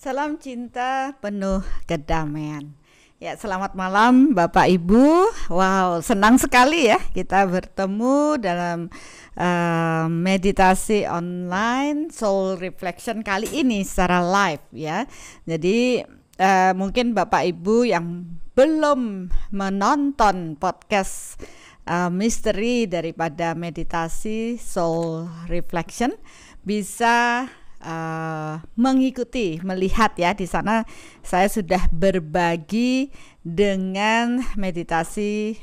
Salam cinta penuh kedamaian. Ya, selamat malam Bapak Ibu. Wow, senang sekali ya kita bertemu dalam meditasi online Soul Reflection kali ini secara live ya. Jadi mungkin Bapak Ibu yang belum menonton podcast misteri daripada meditasi Soul Reflection bisa mengikuti, melihat ya, di sana saya sudah berbagi dengan meditasi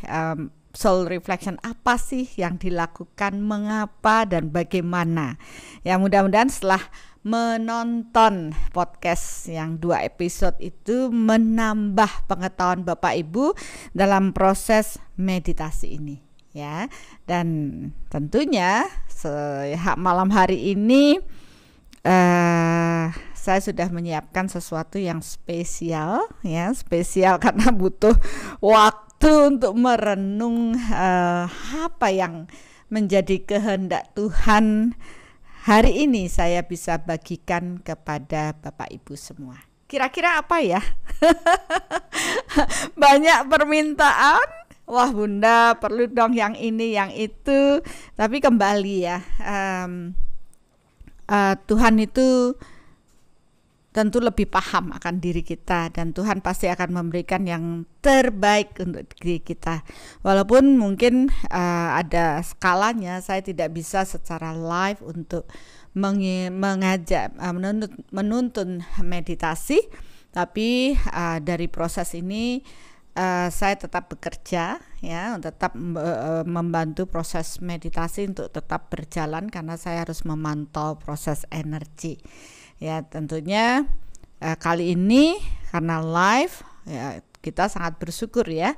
Soul Reflection, apa sih yang dilakukan, mengapa dan bagaimana. Ya, mudah-mudahan setelah menonton podcast yang 2 episode itu menambah pengetahuan Bapak Ibu dalam proses meditasi ini ya. Dan tentunya malam hari ini saya sudah menyiapkan sesuatu yang spesial ya, spesial karena butuh waktu untuk merenung apa yang menjadi kehendak Tuhan hari ini saya bisa bagikan kepada Bapak Ibu semua. Kira-kira apa ya? Banyak permintaan. Wah Bunda, perlu dong yang ini, yang itu. Tapi kembali ya, Tuhan itu tentu lebih paham akan diri kita, dan Tuhan pasti akan memberikan yang terbaik untuk diri kita. Walaupun mungkin ada skalanya, saya tidak bisa secara live untuk mengajak menuntun meditasi, tapi dari proses ini saya tetap bekerja ya, tetap membantu proses meditasi untuk tetap berjalan karena saya harus memantau proses energi. Ya, tentunya kali ini karena live ya, kita sangat bersyukur ya.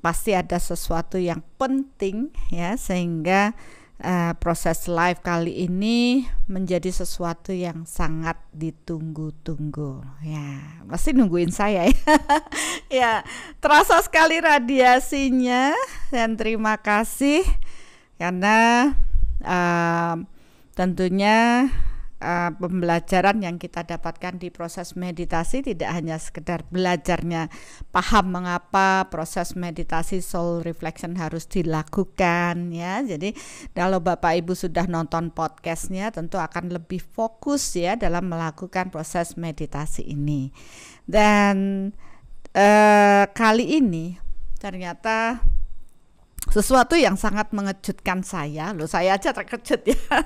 Pasti ada sesuatu yang penting ya, sehingga proses live kali ini menjadi sesuatu yang sangat ditunggu-tunggu ya. Pasti nungguin saya ya. Ya, terasa sekali radiasinya, dan terima kasih karena tentunya pembelajaran yang kita dapatkan di proses meditasi tidak hanya sekedar belajarnya paham mengapa proses meditasi Soul Reflection harus dilakukan ya. Jadi kalau Bapak Ibu sudah nonton podcastnya tentu akan lebih fokus ya dalam melakukan proses meditasi ini. Dan kali ini ternyata sesuatu yang sangat mengejutkan saya. Loh, saya aja terkejut ya.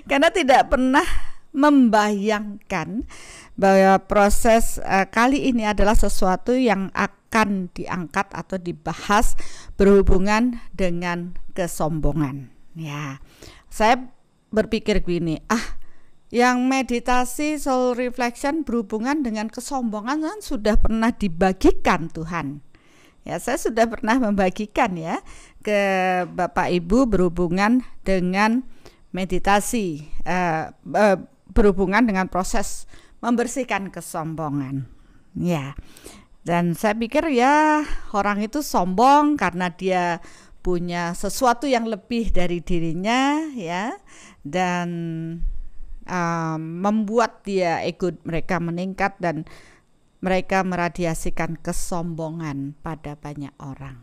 Karena tidak pernah membayangkan bahwa proses kali ini adalah sesuatu yang akan diangkat atau dibahas berhubungan dengan kesombongan. Ya, saya berpikir gini, yang meditasi Soul Reflection berhubungan dengan kesombongan kan sudah pernah dibagikan Tuhan. Ya, saya sudah pernah membagikan ya ke Bapak Ibu berhubungan dengan meditasi berhubungan dengan proses membersihkan kesombongan. Ya. Dan saya pikir ya orang itu sombong karena dia punya sesuatu yang lebih dari dirinya ya, dan membuat dia ego mereka meningkat dan mereka meradiasikan kesombongan pada banyak orang.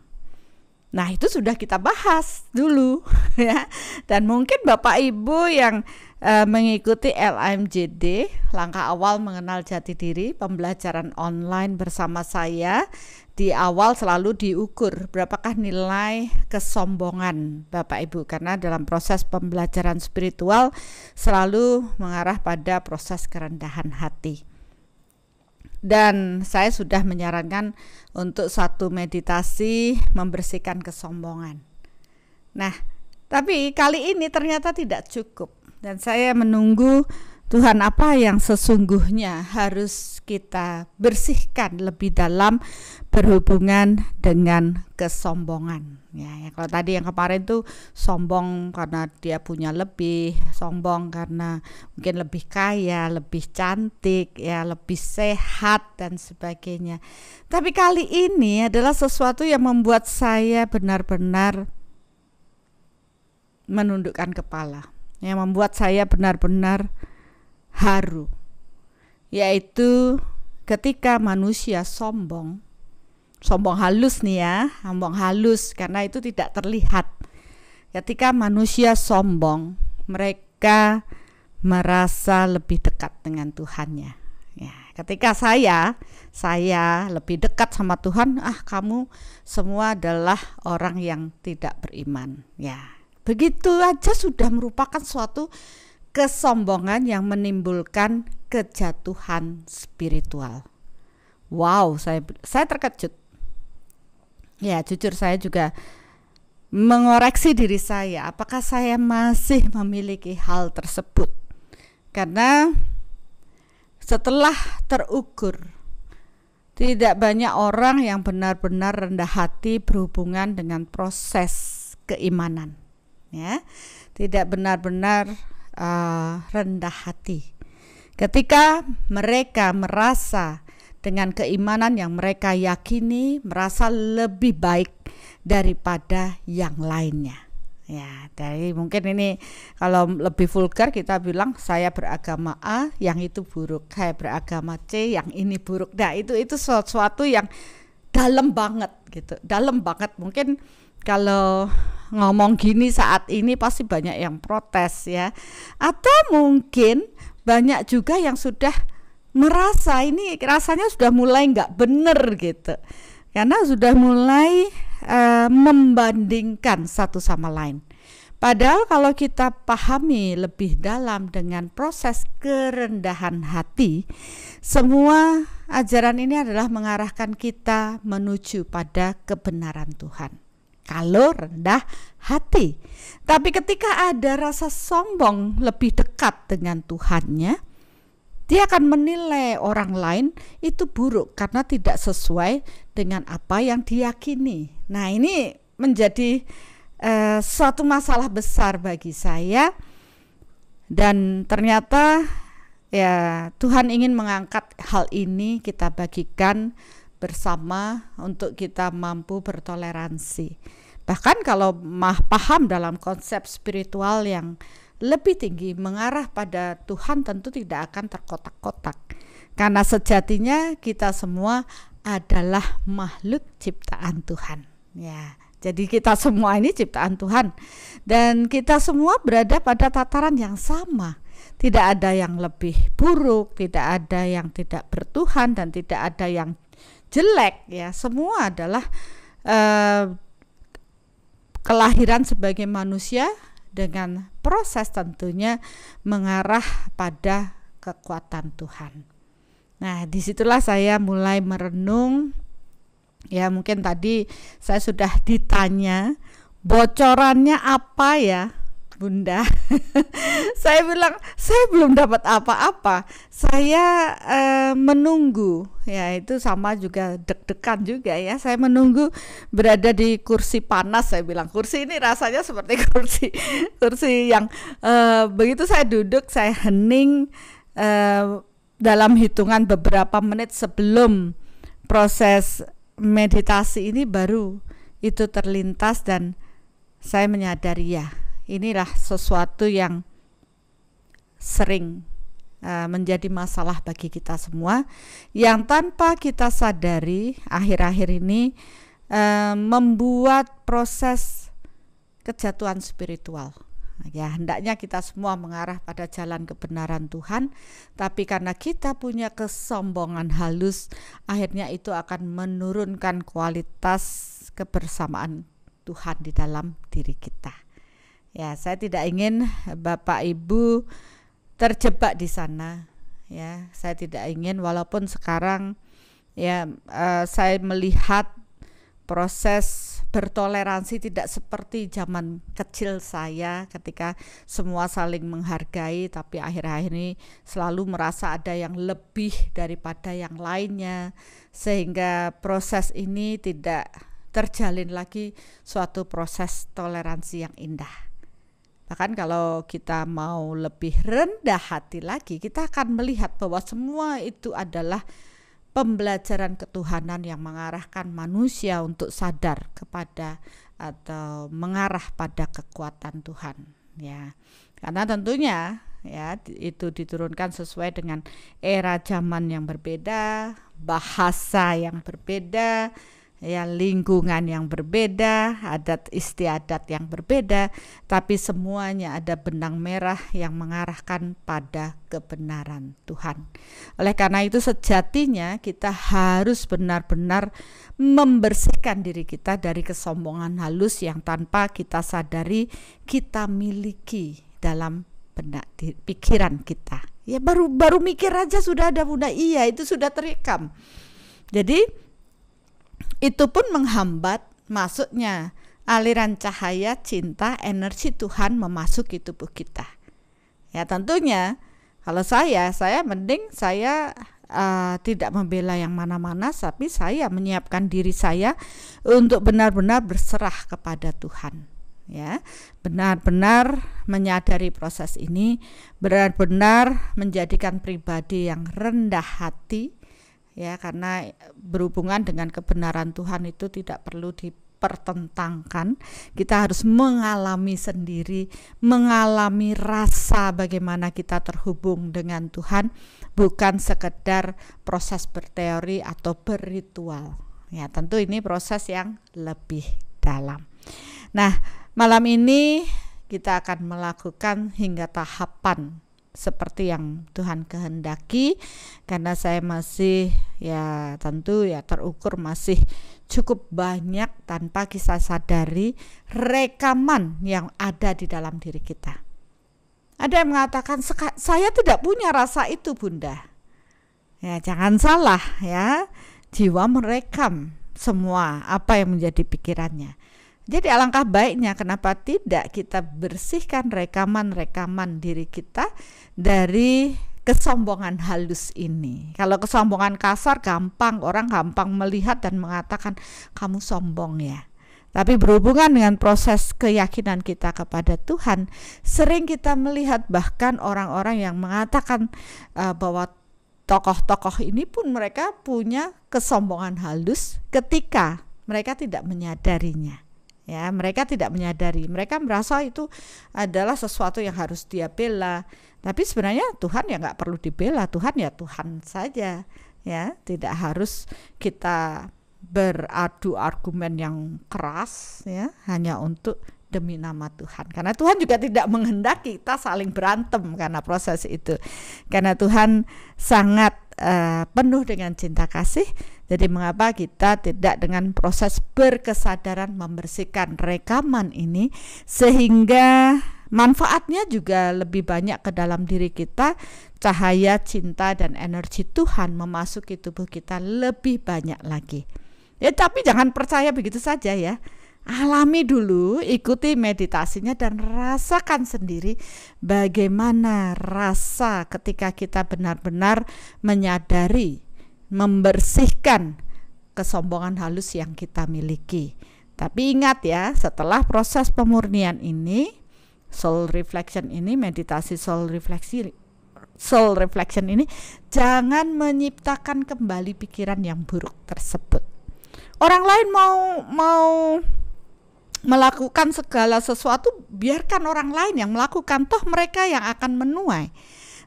Nah, itu sudah kita bahas dulu ya. Dan mungkin Bapak Ibu yang mengikuti LMJD, langkah awal mengenal jati diri, pembelajaran online bersama saya, di awal selalu diukur berapakah nilai kesombongan Bapak Ibu, karena dalam proses pembelajaran spiritual selalu mengarah pada proses kerendahan hati. Dan saya sudah menyarankan untuk satu meditasi membersihkan kesombongan. Nah, tapi kali ini ternyata tidak cukup, dan saya menunggu Tuhan apa yang sesungguhnya harus kita bersihkan lebih dalam berhubungan dengan kesombongan. Ya, kalau tadi yang kemarin tuh sombong karena dia punya lebih, sombong karena mungkin lebih kaya, lebih cantik, ya, lebih sehat dan sebagainya. Tapi kali ini adalah sesuatu yang membuat saya benar-benar menundukkan kepala, yang membuat saya benar-benar haru. yaitu ketika manusia sombong halus nih ya, sombong halus karena itu tidak terlihat. Ketika manusia sombong, mereka merasa lebih dekat dengan Tuhannya. Ya, ketika saya lebih dekat sama Tuhan, kamu semua adalah orang yang tidak beriman. Ya, begitu aja sudah merupakan suatu kesombongan yang menimbulkan kejatuhan spiritual. Wow, saya terkejut. Ya, jujur saya juga mengoreksi diri saya, apakah saya masih memiliki hal tersebut? Karena setelah terukur, tidak banyak orang yang benar-benar rendah hati berhubungan dengan proses keimanan, ya, tidak benar-benar rendah hati. Ketika mereka merasa dengan keimanan yang mereka yakini, merasa lebih baik daripada yang lainnya. Ya, dari mungkin ini kalau lebih vulgar kita bilang saya beragama A, yang itu buruk. Saya beragama C, yang ini buruk. Nah, itu sesuatu yang dalam banget gitu. Dalam banget. Mungkin kalau ngomong gini saat ini pasti banyak yang protes ya. Atau mungkin banyak juga yang sudah merasa ini rasanya sudah mulai nggak bener gitu. Karena sudah mulai membandingkan satu sama lain. Padahal kalau kita pahami lebih dalam dengan proses kerendahan hati, semua ajaran ini adalah mengarahkan kita menuju pada kebenaran Tuhan. Kalau rendah hati. Tapi ketika ada rasa sombong lebih dekat dengan Tuhannya, dia akan menilai orang lain itu buruk karena tidak sesuai dengan apa yang diyakini. Nah, ini menjadi suatu masalah besar bagi saya, dan ternyata ya Tuhan ingin mengangkat hal ini, kita bagikan bersama untuk kita mampu bertoleransi. Bahkan kalau paham dalam konsep spiritual yang lebih tinggi mengarah pada Tuhan, tentu tidak akan terkotak-kotak. Karena sejatinya kita semua adalah makhluk ciptaan Tuhan. Ya, jadi kita semua ini ciptaan Tuhan. Dan kita semua berada pada tataran yang sama. Tidak ada yang lebih buruk, tidak ada yang tidak bertuhan, dan tidak ada yang jelek. Ya, semua adalah kelahiran sebagai manusia dengan proses tentunya mengarah pada kekuatan Tuhan. Nah, disitulah saya mulai merenung. Ya, mungkin tadi saya sudah ditanya bocorannya apa ya, Bunda. Saya bilang saya belum dapat apa-apa. Saya menunggu. Ya, itu sama juga deg-degan juga ya. Saya menunggu berada di kursi panas. Saya bilang kursi ini rasanya seperti kursi yang begitu saya duduk, saya hening dalam hitungan beberapa menit sebelum proses meditasi ini, baru itu terlintas dan saya menyadari ya, inilah sesuatu yang sering menjadi masalah bagi kita semua, yang tanpa kita sadari akhir-akhir ini membuat proses kejatuhan spiritual. Ya, hendaknya kita semua mengarah pada jalan kebenaran Tuhan, tapi karena kita punya kesombongan halus, akhirnya itu akan menurunkan kualitas kebersamaan Tuhan di dalam diri kita. Ya, saya tidak ingin Bapak Ibu terjebak di sana. Ya, saya tidak ingin, walaupun sekarang ya saya melihat proses bertoleransi tidak seperti zaman kecil saya ketika semua saling menghargai, tapi akhir-akhir ini selalu merasa ada yang lebih daripada yang lainnya, sehingga proses ini tidak terjalin lagi suatu proses toleransi yang indah. Bahkan kalau kita mau lebih rendah hati lagi, kita akan melihat bahwa semua itu adalah pembelajaran ketuhanan yang mengarahkan manusia untuk sadar kepada atau mengarah pada kekuatan Tuhan. Ya, karena tentunya ya, itu diturunkan sesuai dengan era zaman yang berbeda, bahasa yang berbeda, ya, lingkungan yang berbeda, adat istiadat yang berbeda, tapi semuanya ada benang merah yang mengarahkan pada kebenaran Tuhan. Oleh karena itu sejatinya kita harus benar-benar membersihkan diri kita dari kesombongan halus yang tanpa kita sadari kita miliki dalam benak pikiran kita. Ya, baru mikir aja sudah ada bunda, iya itu sudah terekam. Jadi itu pun menghambat masuknya aliran cahaya, cinta, energi Tuhan memasuki tubuh kita. Ya tentunya kalau saya mending saya tidak membela yang mana-mana, tapi saya menyiapkan diri saya untuk benar-benar berserah kepada Tuhan. Ya, benar-benar menyadari proses ini, benar-benar menjadikan pribadi yang rendah hati, ya, karena berhubungan dengan kebenaran Tuhan itu tidak perlu dipertentangkan. Kita harus mengalami sendiri, mengalami rasa bagaimana kita terhubung dengan Tuhan, bukan sekedar proses berteori atau berritual. Ya, tentu ini proses yang lebih dalam. Nah, malam ini kita akan melakukan hingga tahapan seperti yang Tuhan kehendaki, karena saya masih ya tentu ya terukur masih cukup banyak tanpa kita sadari rekaman yang ada di dalam diri kita. Ada yang mengatakan saya tidak punya rasa itu bunda. Ya jangan salah ya, jiwa merekam semua apa yang menjadi pikirannya. Jadi alangkah baiknya kenapa tidak kita bersihkan rekaman-rekaman diri kita dari kesombongan halus ini. Kalau kesombongan kasar orang gampang melihat dan mengatakan kamu sombong ya. Tapi berhubungan dengan proses keyakinan kita kepada Tuhan, sering kita melihat bahkan orang-orang yang mengatakan bahwa tokoh-tokoh ini pun mereka punya kesombongan halus ketika mereka tidak menyadarinya. Ya, mereka tidak menyadari, mereka merasa itu adalah sesuatu yang harus dia bela. Tapi sebenarnya Tuhan ya nggak perlu dibela, Tuhan ya Tuhan saja. Ya, tidak harus kita beradu argumen yang keras ya hanya untuk demi nama Tuhan. Karena Tuhan juga tidak menghendaki kita saling berantem karena proses itu. Karena Tuhan sangat penuh dengan cinta kasih. Jadi mengapa kita tidak dengan proses berkesadaran membersihkan rekaman ini sehingga manfaatnya juga lebih banyak ke dalam diri kita, cahaya, cinta, dan energi Tuhan memasuki tubuh kita lebih banyak lagi. Ya tapi jangan percaya begitu saja ya. Alami dulu, ikuti meditasinya dan rasakan sendiri bagaimana rasa ketika kita benar-benar menyadari, membersihkan kesombongan halus yang kita miliki. Tapi ingat ya, setelah proses pemurnian ini, soul reflection ini, meditasi soul reflection ini, jangan menciptakan kembali pikiran yang buruk tersebut. Orang lain mau melakukan segala sesuatu, biarkan orang lain yang melakukan, toh mereka yang akan menuai.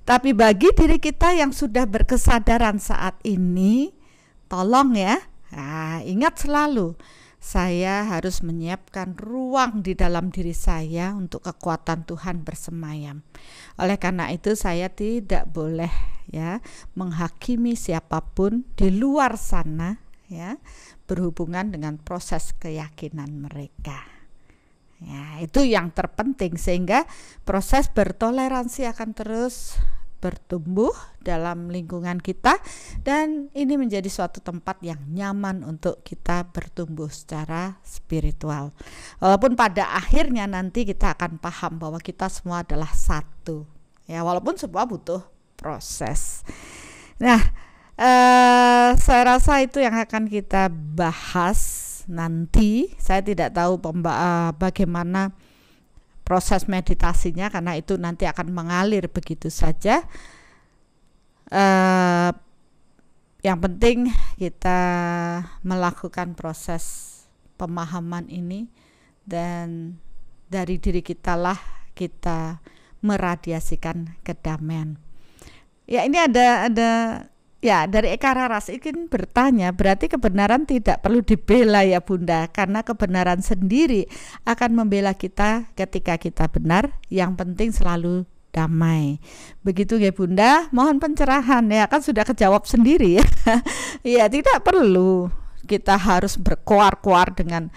Tapi bagi diri kita yang sudah berkesadaran saat ini, tolong ya, ingat selalu, saya harus menyiapkan ruang di dalam diri saya untuk kekuatan Tuhan bersemayam. Oleh karena itu saya tidak boleh ya menghakimi siapapun di luar sana ya, berhubungan dengan proses keyakinan mereka. Ya, itu yang terpenting sehingga proses bertoleransi akan terus bertumbuh dalam lingkungan kita dan ini menjadi suatu tempat yang nyaman untuk kita bertumbuh secara spiritual. Walaupun pada akhirnya nanti kita akan paham bahwa kita semua adalah satu. Ya, walaupun semua butuh proses. Nah, saya rasa itu yang akan kita bahas nanti. Saya tidak tahu bagaimana proses meditasinya karena itu nanti akan mengalir begitu saja. Yang penting kita melakukan proses pemahaman ini dan dari diri kita lah kita meradiasikan kedamaian. Ya, ini ada ya, dari Eka Raras ingin bertanya, berarti kebenaran tidak perlu dibela ya Bunda, karena kebenaran sendiri akan membela kita ketika kita benar, yang penting selalu damai. Begitu ya Bunda, mohon pencerahan ya, kan sudah kejawab sendiri ya. Ya, tidak perlu kita harus berkoar-koar dengan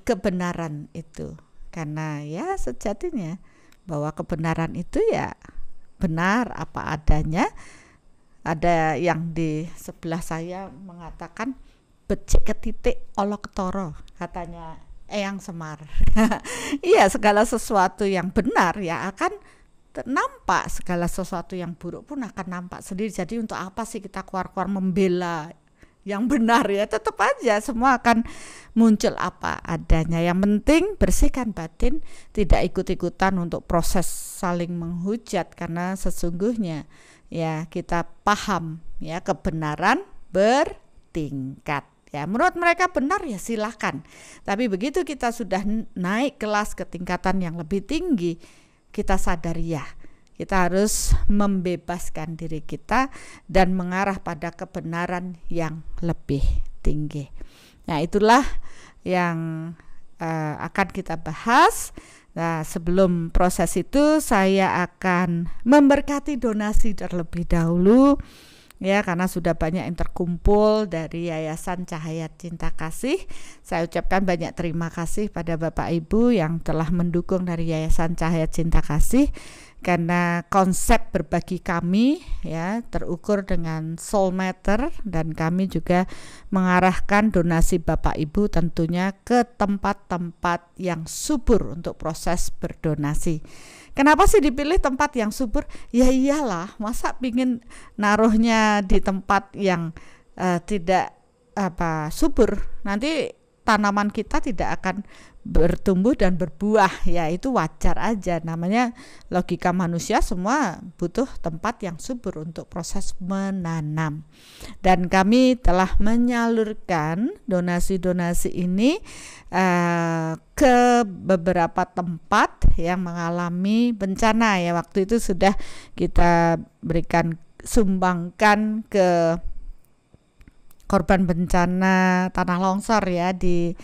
kebenaran itu, karena ya sejatinya bahwa kebenaran itu ya benar apa adanya. Ada yang di sebelah saya mengatakan becik ketitik olok ketoro, katanya Eyang Semar. Iya, segala sesuatu yang benar ya akan nampak, segala sesuatu yang buruk pun akan nampak sendiri. Jadi untuk apa sih kita keluar-keluar membela yang benar ya, tetap aja semua akan muncul apa adanya. Yang penting bersihkan batin, tidak ikut-ikutan untuk proses saling menghujat, karena sesungguhnya ya kita paham ya kebenaran bertingkat. Ya, menurut mereka benar ya silakan. Tapi begitu kita sudah naik kelas ke tingkatan yang lebih tinggi, kita sadari ya, kita harus membebaskan diri kita dan mengarah pada kebenaran yang lebih tinggi. Nah, itulah yang akan kita bahas. Nah, sebelum proses itu saya akan memberkati donasi terlebih dahulu ya, karena sudah banyak yang terkumpul dari Yayasan Cahaya Cinta Kasih. Saya ucapkan banyak terima kasih pada Bapak Ibu yang telah mendukung dari Yayasan Cahaya Cinta Kasih, karena konsep berbagi kami ya terukur dengan soul matter, dan kami juga mengarahkan donasi Bapak Ibu tentunya ke tempat-tempat yang subur untuk proses berdonasi. Kenapa sih dipilih tempat yang subur? Ya iyalah, masa pingin naruhnya di tempat yang tidak subur, nanti tanaman kita tidak akan bertumbuh dan berbuah. Ya, itu wajar aja, namanya logika manusia, semua butuh tempat yang subur untuk proses menanam. Dan kami telah menyalurkan donasi-donasi ini ke beberapa tempat yang mengalami bencana ya. Waktu itu sudah kita berikan, sumbangkan ke korban bencana tanah longsor ya di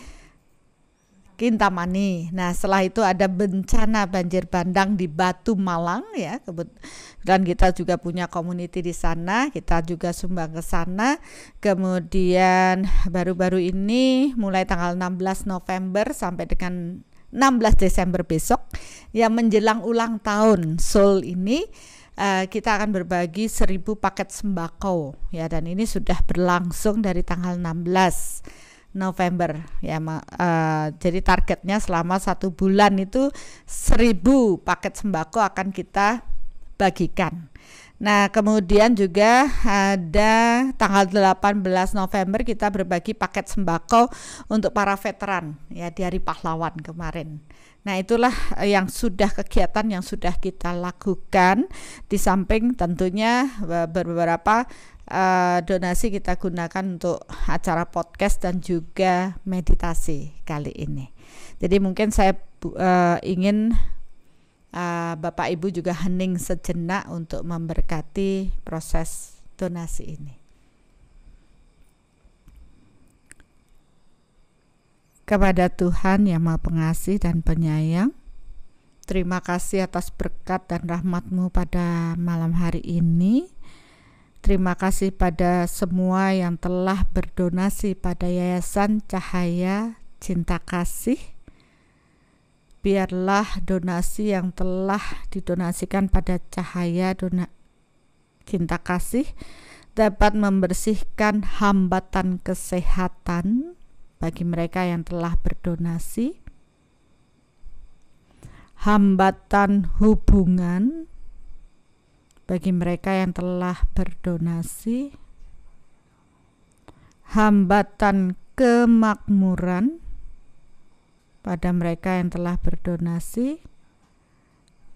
Kintamani. Nah, setelah itu ada bencana banjir bandang di Batu Malang ya. Kebetulan kita juga punya community di sana, kita juga sumbang ke sana. Kemudian baru-baru ini mulai tanggal 16 November sampai dengan 16 Desember besok yang menjelang ulang tahun Soul ini, kita akan berbagi 1000 paket sembako ya, dan ini sudah berlangsung dari tanggal 16 November ya, jadi targetnya selama 1 bulan itu 1000 paket sembako akan kita bagikan. Nah, kemudian juga ada tanggal 18 November kita berbagi paket sembako untuk para veteran ya di Hari Pahlawan kemarin. Nah, itulah yang sudah kegiatan yang sudah kita lakukan, di samping tentunya beberapa donasi kita gunakan untuk acara podcast dan juga meditasi kali ini. Jadi mungkin saya ingin Bapak Ibu juga hening sejenak untuk memberkati proses donasi ini. Kepada Tuhan yang Maha Pengasih dan Penyayang, terima kasih atas berkat dan rahmat-Mu pada malam hari ini. Terima kasih pada semua yang telah berdonasi pada Yayasan Cahaya Cinta Kasih. Biarlah donasi yang telah didonasikan pada Cahaya Cinta Kasih dapat membersihkan hambatan kesehatan bagi mereka yang telah berdonasi, hambatan hubungan bagi mereka yang telah berdonasi, hambatan kemakmuran pada mereka yang telah berdonasi,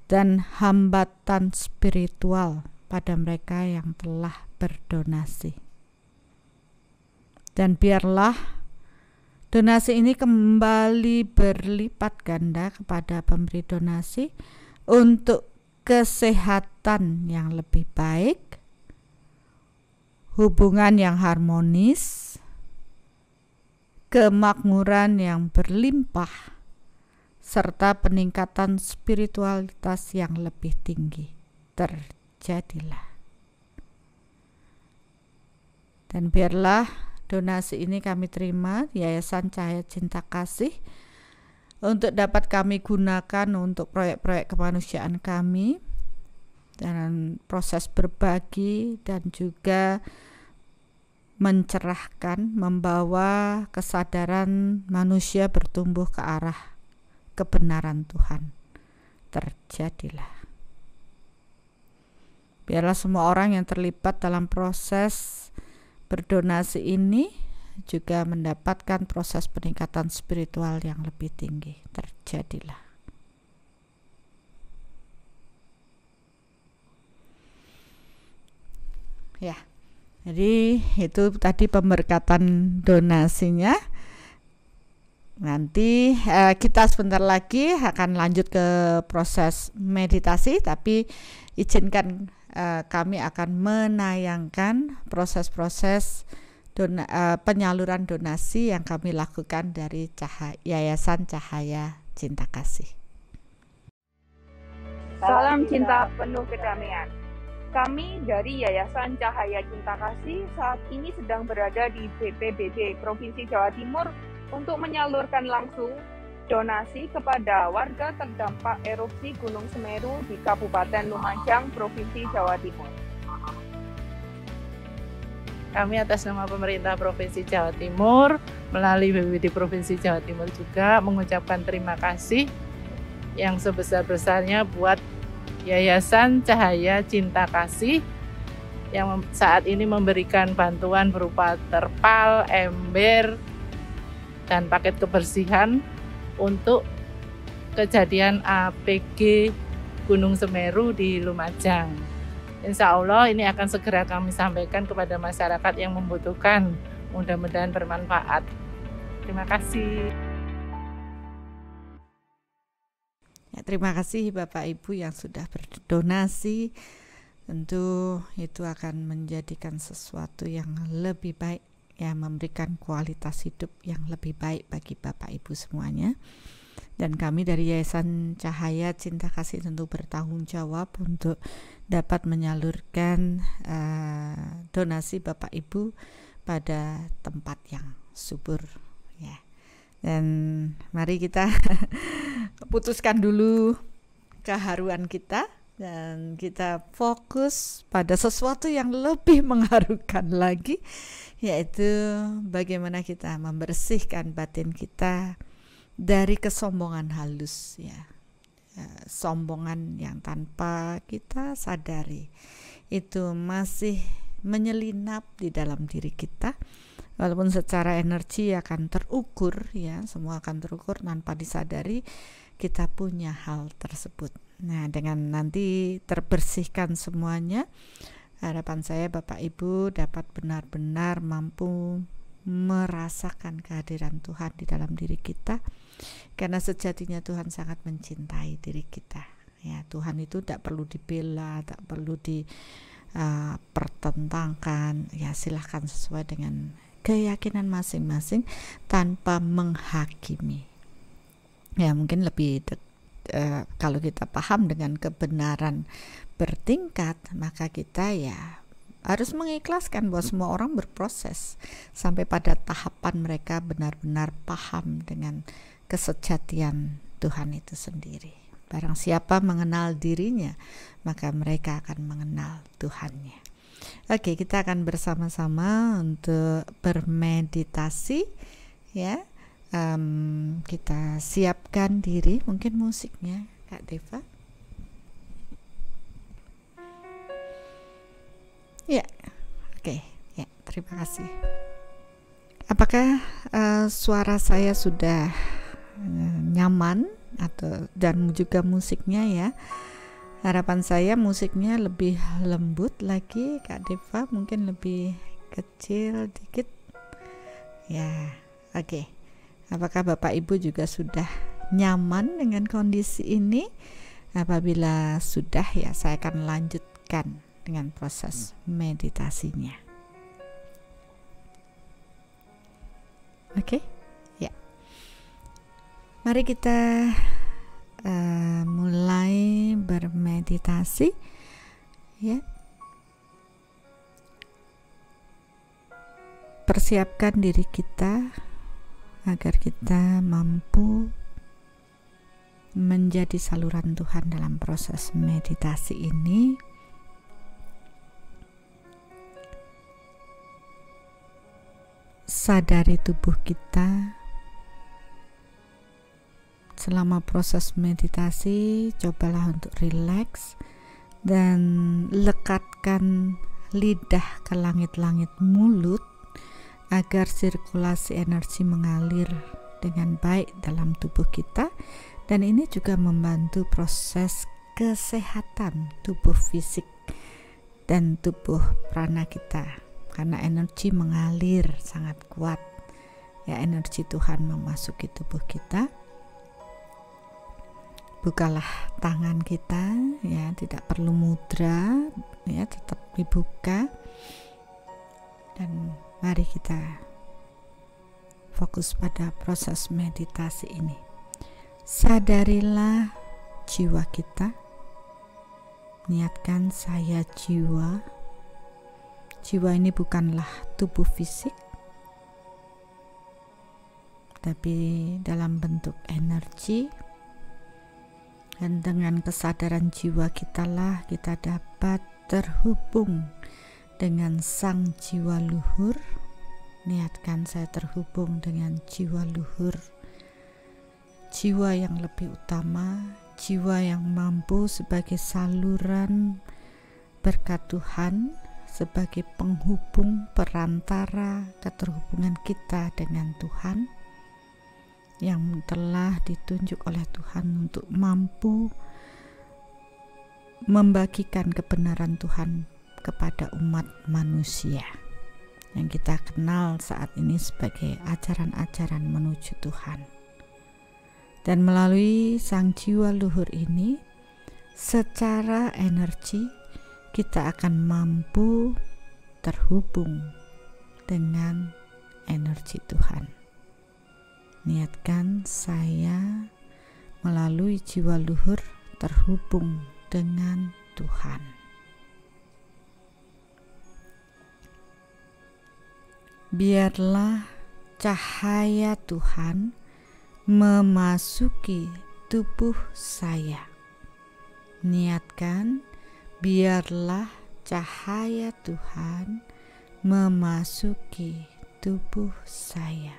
dan hambatan spiritual pada mereka yang telah berdonasi. Dan biarlah donasi ini kembali berlipat ganda kepada pemberi donasi untuk kesehatan yang lebih baik, hubungan yang harmonis, kemakmuran yang berlimpah, serta peningkatan spiritualitas yang lebih tinggi terjadilah. Dan biarlah donasi ini kami terima Yayasan Cahaya Cinta Kasih untuk dapat kami gunakan untuk proyek-proyek kemanusiaan kami dan proses berbagi dan juga mencerahkan, membawa kesadaran manusia bertumbuh ke arah kebenaran Tuhan terjadilah. Biarlah semua orang yang terlibat dalam proses berdonasi ini juga mendapatkan proses peningkatan spiritual yang lebih tinggi terjadilah. Ya, jadi itu tadi pemberkatan donasinya. Nanti kita sebentar lagi akan lanjut ke proses meditasi, tapi izinkan kami akan menayangkan proses-proses penyaluran donasi yang kami lakukan dari Yayasan Cahaya Cinta Kasih. Salam cinta penuh kedamaian. Kami dari Yayasan Cahaya Cinta Kasih saat ini sedang berada di BPBD Provinsi Jawa Timur untuk menyalurkan langsung donasi kepada warga terdampak erupsi Gunung Semeru di Kabupaten Lumajang, Provinsi Jawa Timur. Kami atas nama pemerintah Provinsi Jawa Timur, melalui BPBD Provinsi Jawa Timur juga mengucapkan terima kasih yang sebesar-besarnya buat Yayasan Cahaya Cinta Kasih yang saat ini memberikan bantuan berupa terpal, ember, dan paket kebersihan untuk kejadian APG Gunung Semeru di Lumajang. Insya Allah ini akan segera kami sampaikan kepada masyarakat yang membutuhkan. Mudah-mudahan bermanfaat. Terima kasih. Ya, terima kasih Bapak Ibu yang sudah berdonasi. Tentu itu akan menjadikan sesuatu yang lebih baik, ya, memberikan kualitas hidup yang lebih baik bagi Bapak Ibu semuanya. Dan kami dari Yayasan Cahaya Cinta Kasih tentu bertanggung jawab untuk dapat menyalurkan donasi Bapak Ibu pada tempat yang subur, ya. Dan mari kita putuskan dulu keharuan kita dan kita fokus pada sesuatu yang lebih mengharukan lagi, yaitu bagaimana kita membersihkan batin kita dari kesombongan halus, ya, sombongan yang tanpa kita sadari itu masih menyelinap di dalam diri kita. Walaupun secara energi akan terukur, ya, semua akan terukur tanpa disadari kita punya hal tersebut. Nah, dengan nanti terbersihkan semuanya, harapan saya Bapak Ibu dapat benar-benar mampu merasakan kehadiran Tuhan di dalam diri kita, karena sejatinya Tuhan sangat mencintai diri kita. Ya, Tuhan itu tidak perlu dibela, tak perlu dipertentangkan. Ya, silahkan sesuai dengan keyakinan masing-masing tanpa menghakimi. Ya, mungkin lebih kalau kita paham dengan kebenaran bertingkat, maka kita ya harus mengikhlaskan bahwa semua orang berproses sampai pada tahapan mereka benar-benar paham dengan kesejatian Tuhan itu sendiri. Barang siapa mengenal dirinya, maka mereka akan mengenal Tuhannya. Oke, kita akan bersama-sama untuk bermeditasi, ya. Kita siapkan diri, mungkin musiknya Kak Deva. Ya, oke, ya, terima kasih. Apakah suara saya sudah nyaman dan juga musiknya, ya? Harapan saya musiknya lebih lembut lagi, Kak Deva, mungkin lebih kecil dikit. Ya, oke. Apakah Bapak Ibu juga sudah nyaman dengan kondisi ini? Apabila sudah, ya saya akan lanjutkan dengan proses meditasinya. Oke, ya. Mari kita mulai bermeditasi, ya. Persiapkan diri kita agar kita mampu menjadi saluran Tuhan dalam proses meditasi ini. Sadari tubuh kita. Selama proses meditasi, cobalah untuk rileks dan lekatkan lidah ke langit-langit mulut agar sirkulasi energi mengalir dengan baik dalam tubuh kita, dan ini juga membantu proses kesehatan tubuh fisik dan tubuh prana kita, karena energi mengalir sangat kuat, ya, energi Tuhan memasuki tubuh kita. Bukalah tangan kita, ya, tidak perlu mudra, ya, tetap dibuka, dan mari kita fokus pada proses meditasi ini. Sadarilah jiwa kita. Niatkan saya jiwa. Jiwa ini bukanlah tubuh fisik, tapi dalam bentuk energi. Dan dengan kesadaran jiwa kitalah kita dapat terhubung dengan sang jiwa luhur. Niatkan saya terhubung dengan jiwa luhur, jiwa yang lebih utama, jiwa yang mampu sebagai saluran berkat Tuhan, sebagai penghubung perantara keterhubungan kita dengan Tuhan, yang telah ditunjuk oleh Tuhan untuk mampu membagikan kebenaran Tuhan kepada umat manusia yang kita kenal saat ini sebagai ajaran-ajaran menuju Tuhan. Dan melalui sang jiwa luhur ini, secara energi kita akan mampu terhubung dengan energi Tuhan. Niatkan saya melalui jiwa luhur terhubung dengan Tuhan. Biarlah cahaya Tuhan memasuki tubuh saya. Niatkan, biarlah cahaya Tuhan memasuki tubuh saya.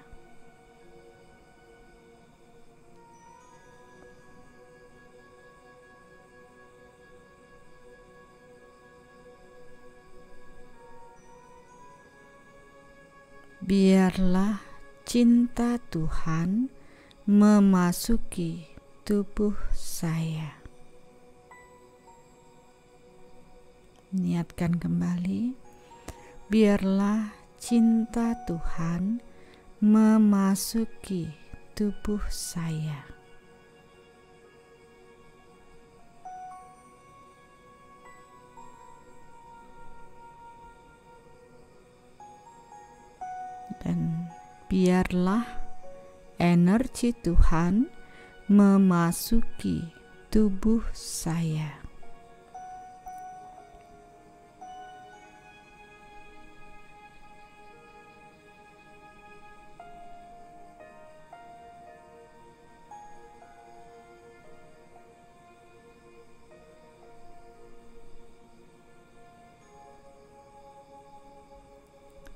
Biarlah cinta Tuhan memasuki tubuh saya. Niatkan kembali, biarlah cinta Tuhan memasuki tubuh saya. Dan biarlah energi Tuhan memasuki tubuh saya.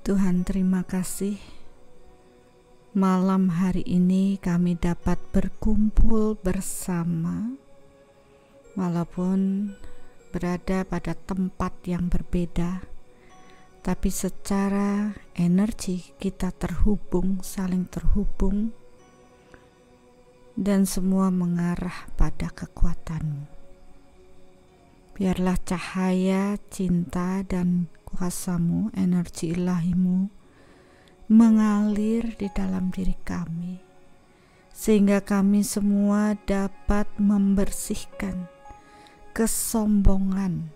Tuhan, terima kasih malam hari ini kami dapat berkumpul bersama, walaupun berada pada tempat yang berbeda, tapi secara energi kita terhubung, saling terhubung, dan semua mengarah pada kekuatan-Mu. Biarlah cahaya, cinta, dan kuasa-Mu, energi ilahi-Mu mengalir di dalam diri kami, sehingga kami semua dapat membersihkan kesombongan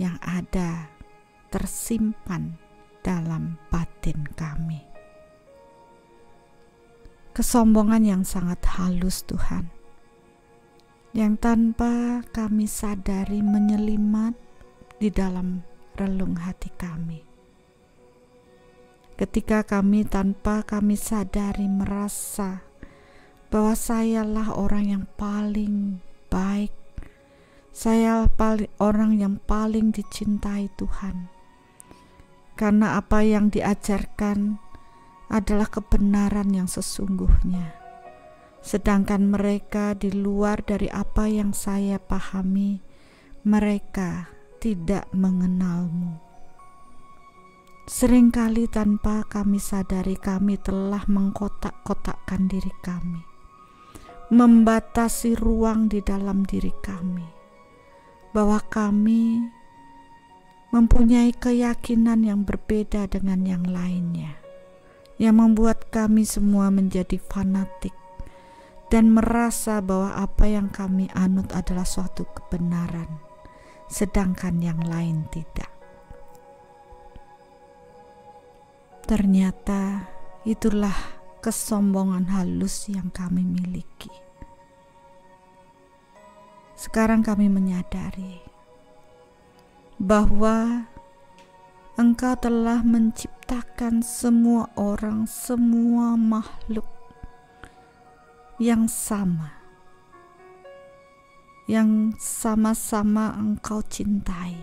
yang ada tersimpan dalam batin kami. Kesombongan yang sangat halus Tuhan, yang tanpa kami sadari menyelinap di dalam relung hati kami. Ketika kami tanpa kami sadari merasa bahwa sayalah orang yang paling baik, saya orang yang paling dicintai Tuhan, karena apa yang diajarkan adalah kebenaran yang sesungguhnya, sedangkan mereka di luar dari apa yang saya pahami, mereka tidak mengenal-Mu. Seringkali tanpa kami sadari kami telah mengkotak-kotakkan diri kami, membatasi ruang di dalam diri kami, bahwa kami mempunyai keyakinan yang berbeda dengan yang lainnya, yang membuat kami semua menjadi fanatik dan merasa bahwa apa yang kami anut adalah suatu kebenaran, sedangkan yang lain tidak. Ternyata itulah kesombongan halus yang kami miliki. Sekarang kami menyadari bahwa Engkau telah menciptakan semua orang, semua makhluk yang sama, yang sama-sama Engkau cintai.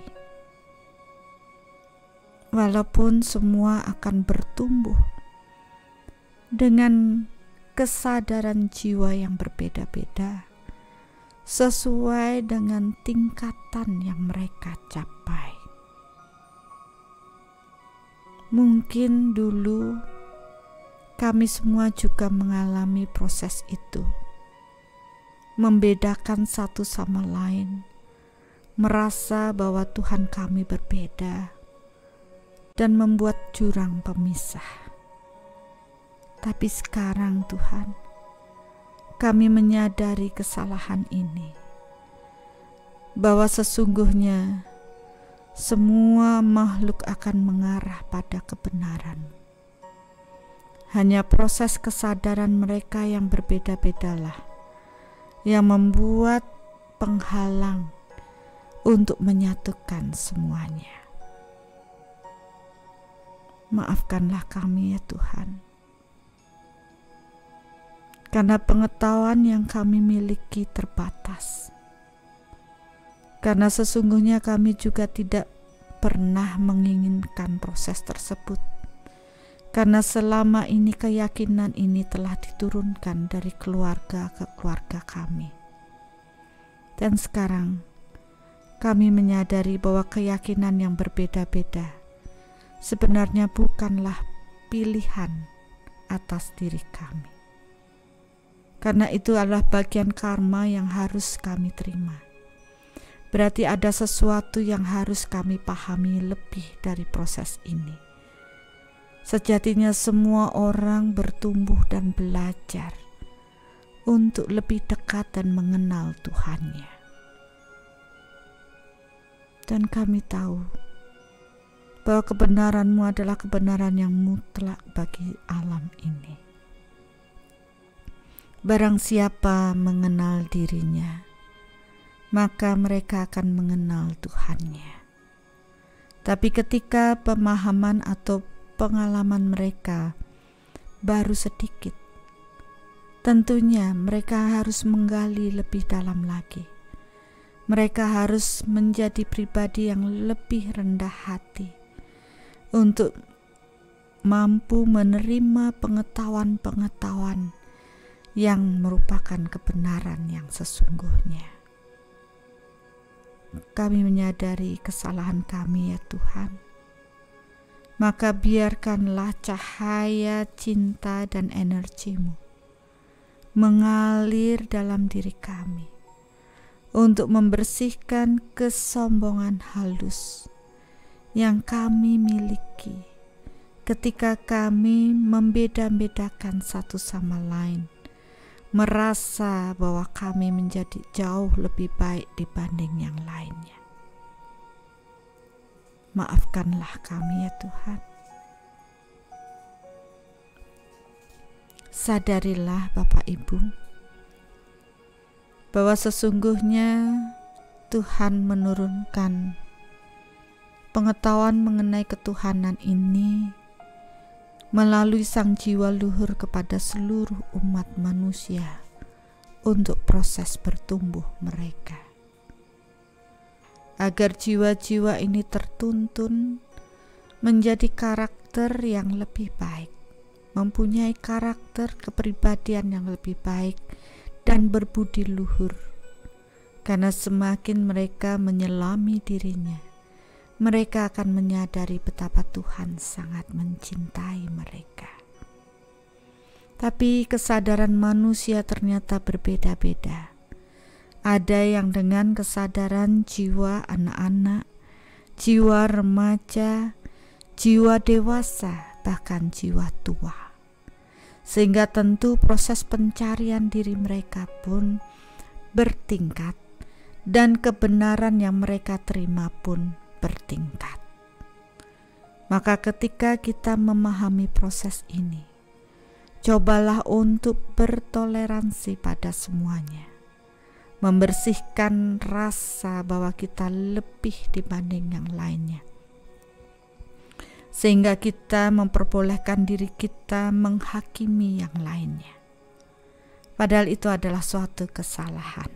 Walaupun semua akan bertumbuh dengan kesadaran jiwa yang berbeda-beda, sesuai dengan tingkatan yang mereka capai. Mungkin dulu kami semua juga mengalami proses itu, membedakan satu sama lain, merasa bahwa Tuhan kami berbeda, dan membuat jurang pemisah. Tapi sekarang Tuhan, kami menyadari kesalahan ini, bahwa sesungguhnya semua makhluk akan mengarah pada kebenaran. Hanya proses kesadaran mereka yang berbeda-bedalah yang membuat penghalang untuk menyatukan semuanya. Maafkanlah kami ya Tuhan, karena pengetahuan yang kami miliki terbatas. Karena sesungguhnya kami juga tidak pernah menginginkan proses tersebut, karena selama ini keyakinan ini telah diturunkan dari keluarga ke keluarga kami. Dan sekarang kami menyadari bahwa keyakinan yang berbeda-beda sebenarnya bukanlah pilihan atas diri kami. Karena itu adalah bagian karma yang harus kami terima. Berarti ada sesuatu yang harus kami pahami lebih dari proses ini. Sejatinya semua orang bertumbuh dan belajar untuk lebih dekat dan mengenal Tuhannya. Dan kami tahu bahwa kebenaran-Mu adalah kebenaran yang mutlak bagi alam ini. Barang siapa mengenal dirinya, maka mereka akan mengenal Tuhannya. Tapi ketika pemahaman atau pengalaman mereka baru sedikit, tentunya mereka harus menggali lebih dalam lagi. Mereka harus menjadi pribadi yang lebih rendah hati untuk mampu menerima pengetahuan-pengetahuan yang merupakan kebenaran yang sesungguhnya. Kami menyadari kesalahan kami ya Tuhan. Maka biarkanlah cahaya cinta dan energi-Mu mengalir dalam diri kami untuk membersihkan kesombongan halus yang kami miliki ketika kami membeda-bedakan satu sama lain, merasa bahwa kami menjadi jauh lebih baik dibanding yang lainnya. Maafkanlah kami ya Tuhan. Sadarilah Bapak Ibu bahwa sesungguhnya Tuhan menurunkan pengetahuan mengenai ketuhanan ini melalui sang jiwa luhur kepada seluruh umat manusia untuk proses bertumbuh mereka. Agar jiwa-jiwa ini tertuntun menjadi karakter yang lebih baik, mempunyai karakter kepribadian yang lebih baik dan berbudi luhur. Karena semakin mereka menyelami dirinya, mereka akan menyadari betapa Tuhan sangat mencintai mereka. Tapi kesadaran manusia ternyata berbeda-beda. Ada yang dengan kesadaran jiwa anak-anak, jiwa remaja, jiwa dewasa, bahkan jiwa tua. Sehingga tentu proses pencarian diri mereka pun bertingkat dan kebenaran yang mereka terima pun bertingkat. Maka ketika kita memahami proses ini, cobalah untuk bertoleransi pada semuanya, membersihkan rasa bahwa kita lebih dibanding yang lainnya, sehingga kita memperbolehkan diri kita menghakimi yang lainnya. Padahal itu adalah suatu kesalahan.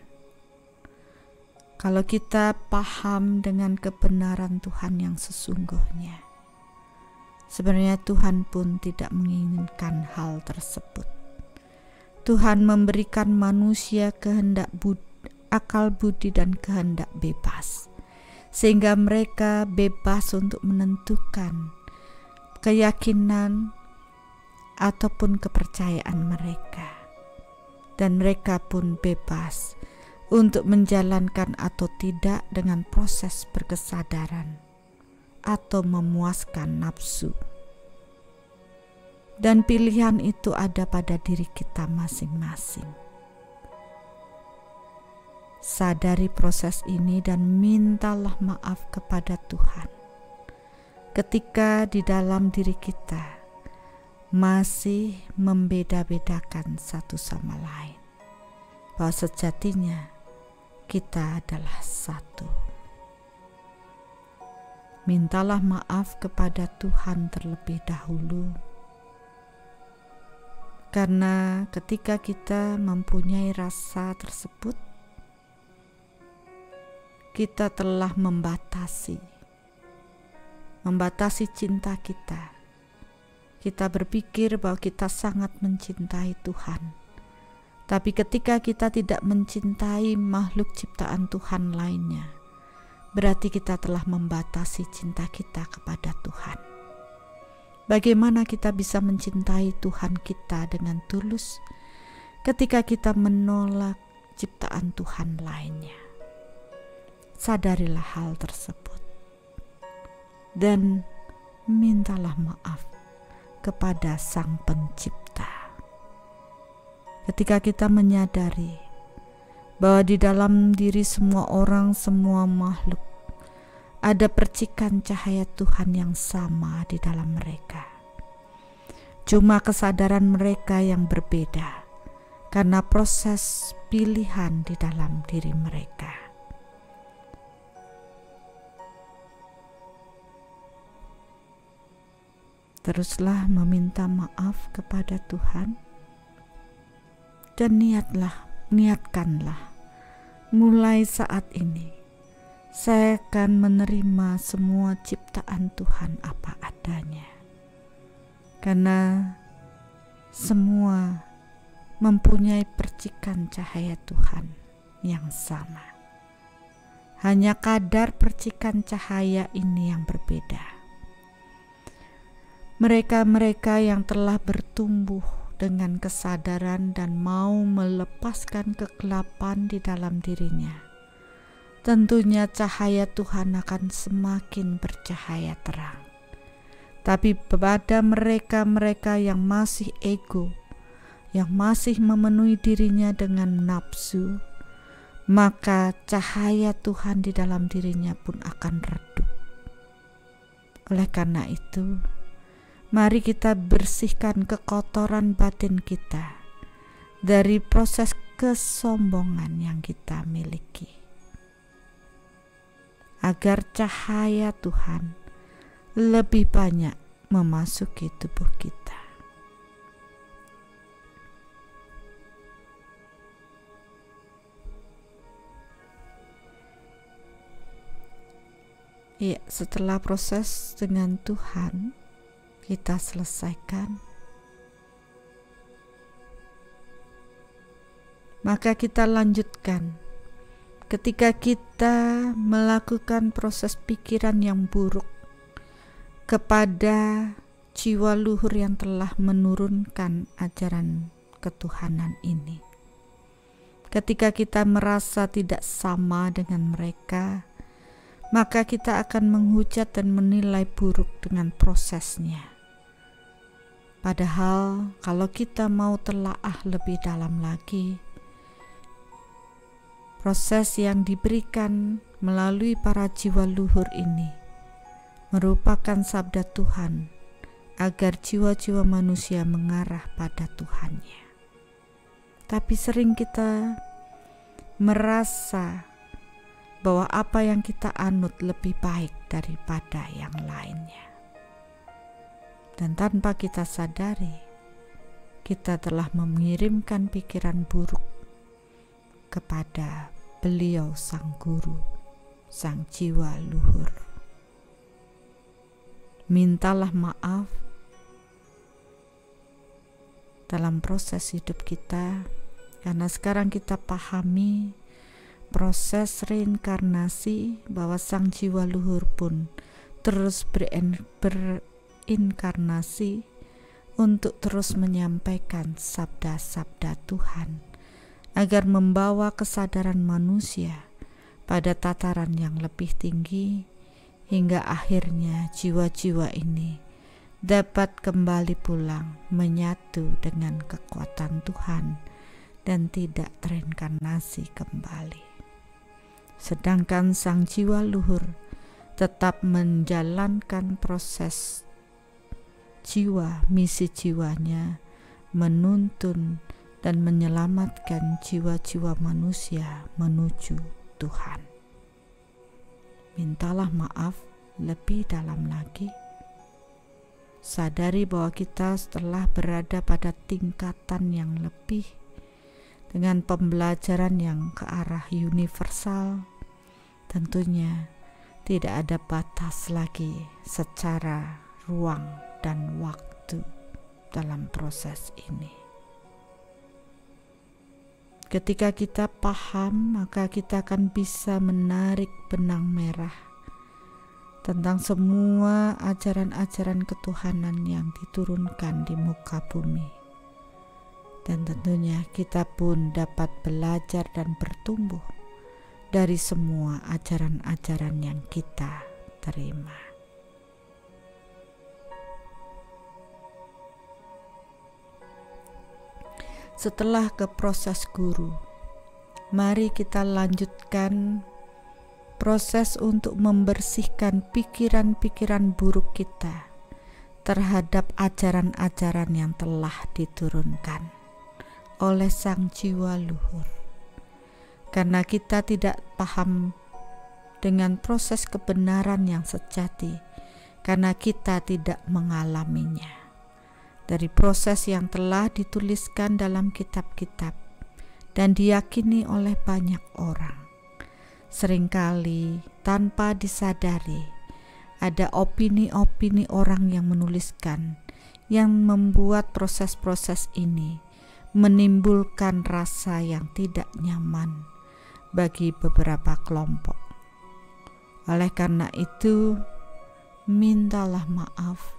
Kalau kita paham dengan kebenaran Tuhan yang sesungguhnya, sebenarnya Tuhan pun tidak menginginkan hal tersebut. Tuhan memberikan manusia kehendak akal budi dan kehendak bebas, sehingga mereka bebas untuk menentukan keyakinan ataupun kepercayaan mereka, dan mereka pun bebas untuk menjalankan atau tidak dengan proses berkesadaran atau memuaskan nafsu. Dan pilihan itu ada pada diri kita masing-masing. Sadari proses ini dan mintalah maaf kepada Tuhan ketika di dalam diri kita masih membeda-bedakan satu sama lain, bahwa sejatinya kita adalah satu. Mintalah maaf kepada Tuhan terlebih dahulu, karena ketika kita mempunyai rasa tersebut, kita telah membatasi cinta kita. Kita berpikir bahwa kita sangat mencintai Tuhan. Tapi ketika kita tidak mencintai makhluk ciptaan Tuhan lainnya, berarti kita telah membatasi cinta kita kepada Tuhan. Bagaimana kita bisa mencintai Tuhan kita dengan tulus ketika kita menolak ciptaan Tuhan lainnya? Sadarilah hal tersebut dan mintalah maaf kepada Sang Pencipta. Ketika kita menyadari bahwa di dalam diri semua orang, semua makhluk, ada percikan cahaya Tuhan yang sama di dalam mereka. Cuma kesadaran mereka yang berbeda karena proses pilihan di dalam diri mereka. Teruslah meminta maaf kepada Tuhan. Dan niatkanlah, mulai saat ini, saya akan menerima semua ciptaan Tuhan apa adanya. Karena semua mempunyai percikan cahaya Tuhan yang sama. Hanya kadar percikan cahaya ini yang berbeda. Mereka-mereka yang telah bertumbuh dengan kesadaran dan mau melepaskan kegelapan di dalam dirinya, tentunya cahaya Tuhan akan semakin bercahaya terang. Tapi pada mereka-mereka yang masih ego, yang masih memenuhi dirinya dengan nafsu, maka cahaya Tuhan di dalam dirinya pun akan redup. Oleh karena itu, mari kita bersihkan kekotoran batin kita dari proses kesombongan yang kita miliki, agar cahaya Tuhan lebih banyak memasuki tubuh kita. Ya, setelah proses dengan Tuhan kita selesaikan, maka kita lanjutkan. Ketika kita melakukan proses pikiran yang buruk kepada jiwa luhur yang telah menurunkan ajaran ketuhanan ini, ketika kita merasa tidak sama dengan mereka, maka kita akan menghujat dan menilai buruk dengan prosesnya. Padahal kalau kita mau telaah lebih dalam lagi, proses yang diberikan melalui para jiwa luhur ini merupakan sabda Tuhan agar jiwa-jiwa manusia mengarah pada Tuhannya. Tapi sering kita merasa bahwa apa yang kita anut lebih baik daripada yang lainnya. Dan tanpa kita sadari, kita telah mengirimkan pikiran buruk kepada beliau sang guru, sang jiwa luhur. Mintalah maaf dalam proses hidup kita, karena sekarang kita pahami proses reinkarnasi, bahwa sang jiwa luhur pun terus berinkarnasi untuk terus menyampaikan sabda-sabda Tuhan, agar membawa kesadaran manusia pada tataran yang lebih tinggi, hingga akhirnya jiwa-jiwa ini dapat kembali pulang menyatu dengan kekuatan Tuhan dan tidak terinkarnasi kembali. Sedangkan sang jiwa luhur tetap menjalankan proses jiwa, misi jiwanya menuntun dan menyelamatkan jiwa-jiwa manusia menuju Tuhan. Mintalah maaf lebih dalam lagi. Sadari bahwa kita telah berada pada tingkatan yang lebih, dengan pembelajaran yang ke arah universal. Tentunya tidak ada batas lagi secara ruang dan waktu dalam proses ini. Ketika kita paham, maka kita akan bisa menarik benang merah tentang semua ajaran-ajaran ketuhanan yang diturunkan di muka bumi. Dan tentunya kita pun dapat belajar dan bertumbuh dari semua ajaran-ajaran yang kita terima. Setelah ke proses guru, mari kita lanjutkan proses untuk membersihkan pikiran-pikiran buruk kita terhadap ajaran-ajaran yang telah diturunkan oleh sang jiwa luhur. Karena kita tidak paham dengan proses kebenaran yang sejati, karena kita tidak mengalaminya. Dari proses yang telah dituliskan dalam kitab-kitab dan diyakini oleh banyak orang, seringkali tanpa disadari ada opini-opini orang yang menuliskan yang membuat proses-proses ini menimbulkan rasa yang tidak nyaman bagi beberapa kelompok. Oleh karena itu, mintalah maaf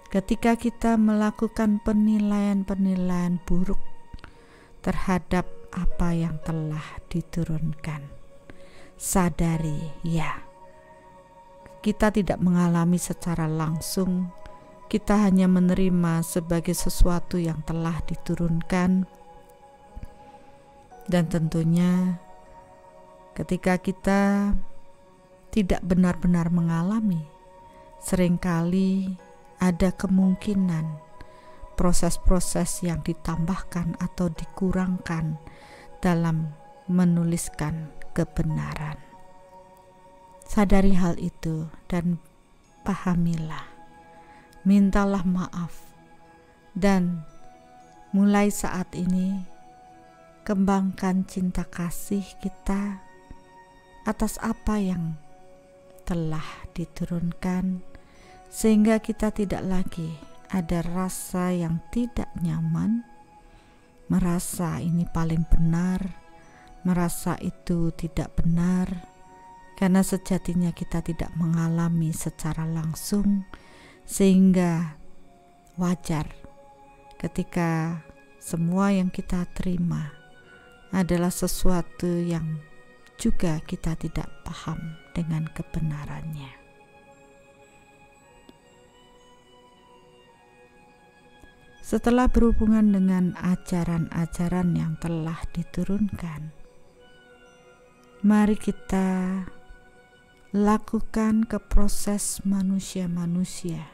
ketika kita melakukan penilaian-penilaian buruk terhadap apa yang telah diturunkan. Sadari, ya, kita tidak mengalami secara langsung kita hanya menerima sebagai sesuatu yang telah diturunkan. Dan tentunya ketika kita tidak benar-benar mengalami, seringkali ada kemungkinan proses-proses yang ditambahkan atau dikurangkan dalam menuliskan kebenaran. Sadari hal itu dan pahamilah, mintalah maaf, dan mulai saat ini kembangkan cinta kasih kita atas apa yang telah diturunkan, sehingga kita tidak lagi ada rasa yang tidak nyaman, merasa ini paling benar, merasa itu tidak benar, karena sejatinya kita tidak mengalami secara langsung, sehingga wajar ketika semua yang kita terima adalah sesuatu yang juga kita tidak paham dengan kebenarannya. Setelah berhubungan dengan ajaran-ajaran yang telah diturunkan, mari kita lakukan ke proses manusia-manusia,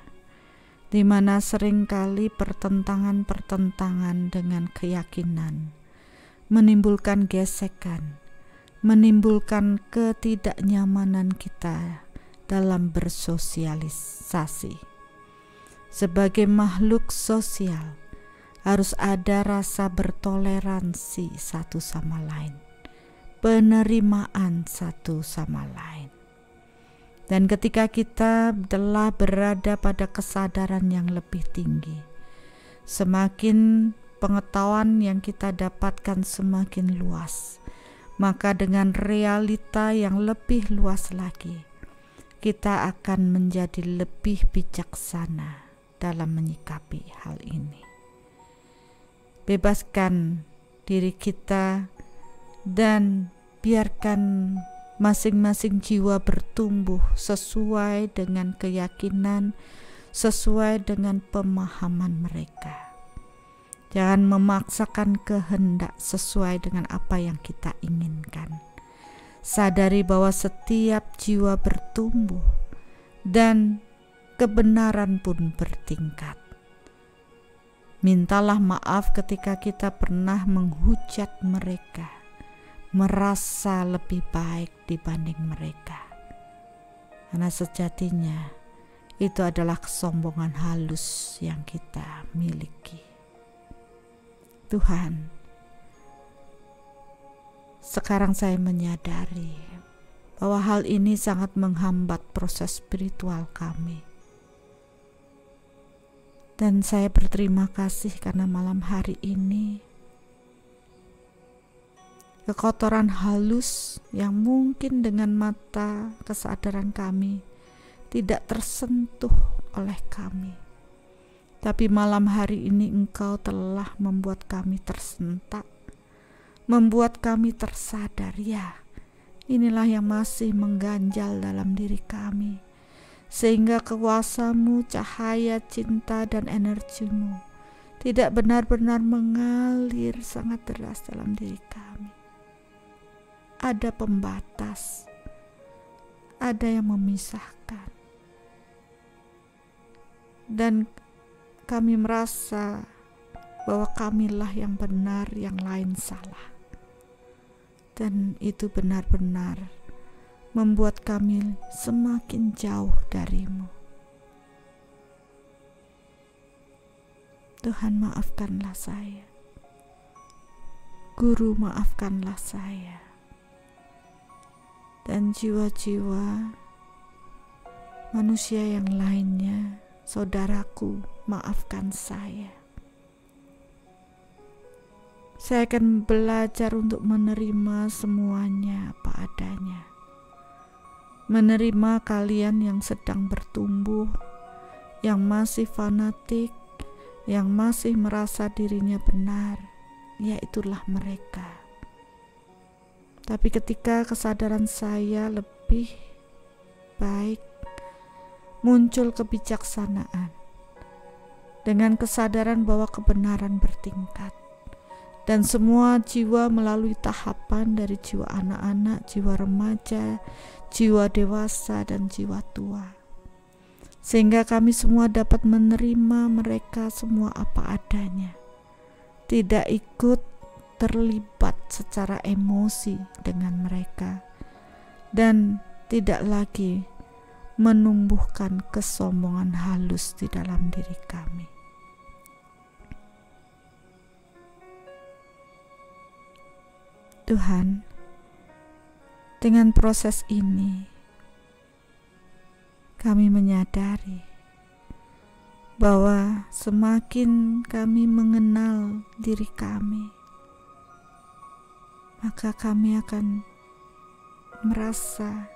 di mana seringkali pertentangan-pertentangan dengan keyakinan menimbulkan gesekan, menimbulkan ketidaknyamanan kita dalam bersosialisasi. Sebagai makhluk sosial, harus ada rasa bertoleransi satu sama lain, penerimaan satu sama lain. Dan ketika kita telah berada pada kesadaran yang lebih tinggi, semakin pengetahuan yang kita dapatkan semakin luas, maka dengan realita yang lebih luas lagi, kita akan menjadi lebih bijaksana dalam menyikapi hal ini. Bebaskan diri kita dan biarkan masing-masing jiwa bertumbuh sesuai dengan keyakinan, sesuai dengan pemahaman mereka. Jangan memaksakan kehendak sesuai dengan apa yang kita inginkan. Sadari bahwa setiap jiwa bertumbuh dan kebenaran pun bertingkat. Mintalah maaf ketika kita pernah menghujat mereka, merasa lebih baik dibanding mereka. Karena sejatinya itu adalah kesombongan halus yang kita miliki. Tuhan, sekarang saya menyadari bahwa hal ini sangat menghambat proses spiritual kami. Dan saya berterima kasih karena malam hari ini kekotoran halus yang mungkin dengan mata kesadaran kami tidak tersentuh oleh kami. Tapi malam hari ini Engkau telah membuat kami tersentak, membuat kami tersadar, ya, inilah yang masih mengganjal dalam diri kami, sehingga kuasa-Mu, cahaya, cinta, dan energi-Mu tidak benar-benar mengalir sangat deras dalam diri kami. Ada pembatas, ada yang memisahkan, dan kami merasa bahwa kamilah yang benar, yang lain salah. Dan itu benar-benar membuat kami semakin jauh dari-Mu. Tuhan, maafkanlah saya. Guru, maafkanlah saya. Dan jiwa-jiwa manusia yang lainnya, saudaraku, maafkan saya. Saya akan belajar untuk menerima semuanya apa adanya. Menerima kalian yang sedang bertumbuh, yang masih fanatik, yang masih merasa dirinya benar, ya itulah mereka. Tapi ketika kesadaran saya lebih baik, muncul kebijaksanaan, dengan kesadaran bahwa kebenaran bertingkat, dan semua jiwa melalui tahapan dari jiwa anak-anak, jiwa remaja, jiwa dewasa, dan jiwa tua, sehingga kami semua dapat menerima mereka semua apa adanya, tidak ikut terlibat secara emosi dengan mereka, dan tidak lagi menumbuhkan kesombongan halus di dalam diri kami. Tuhan, dengan proses ini kami menyadari bahwa semakin kami mengenal diri kami, maka kami akan merasa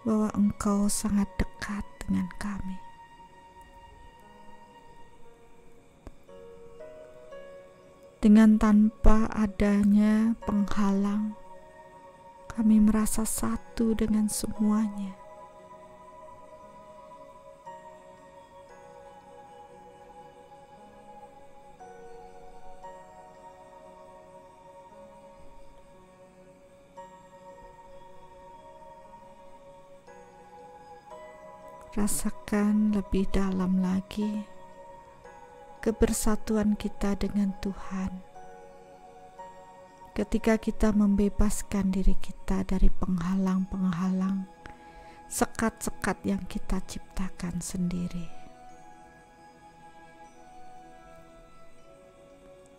bahwa Engkau sangat dekat dengan kami. Dengan tanpa adanya penghalang, kami merasa satu dengan semuanya. Rasakan lebih dalam lagi kebersatuan kita dengan Tuhan ketika kita membebaskan diri kita dari penghalang-penghalang, sekat-sekat yang kita ciptakan sendiri.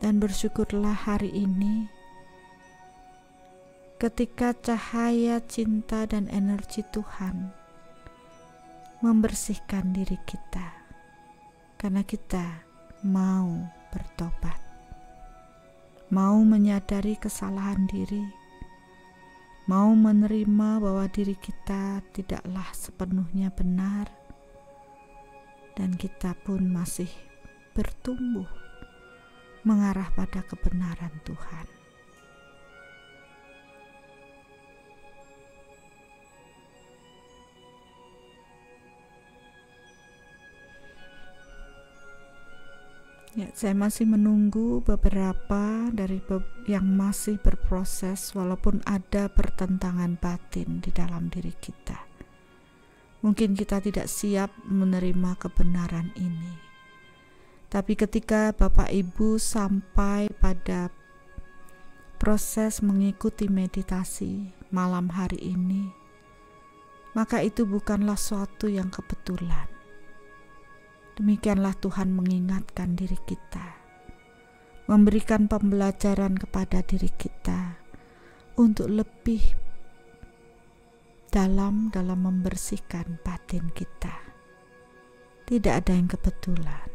Dan bersyukurlah hari ini ketika cahaya cinta dan energi Tuhan membersihkan diri kita, karena kita mau bertobat, mau menyadari kesalahan diri, mau menerima bahwa diri kita tidaklah sepenuhnya benar, dan kita pun masih bertumbuh mengarah pada kebenaran Tuhan. Ya, saya masih menunggu beberapa dari yang masih berproses, walaupun ada pertentangan batin di dalam diri kita. Mungkin kita tidak siap menerima kebenaran ini. Tapi ketika Bapak Ibu sampai pada proses mengikuti meditasi malam hari ini, maka itu bukanlah suatu yang kebetulan. Demikianlah Tuhan mengingatkan diri kita, memberikan pembelajaran kepada diri kita untuk lebih dalam membersihkan batin kita. Tidak ada yang kebetulan,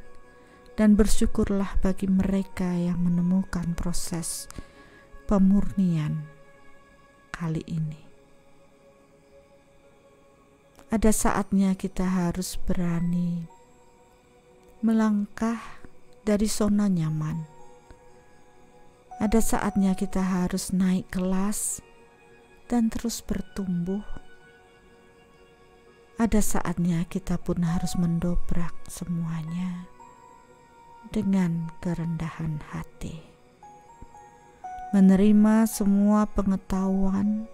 dan bersyukurlah bagi mereka yang menemukan proses pemurnian kali ini. Ada saatnya kita harus berani melangkah dari zona nyaman. Ada saatnya kita harus naik kelas dan terus bertumbuh. Ada saatnya kita pun harus mendobrak semuanya dengan kerendahan hati, menerima semua pengetahuan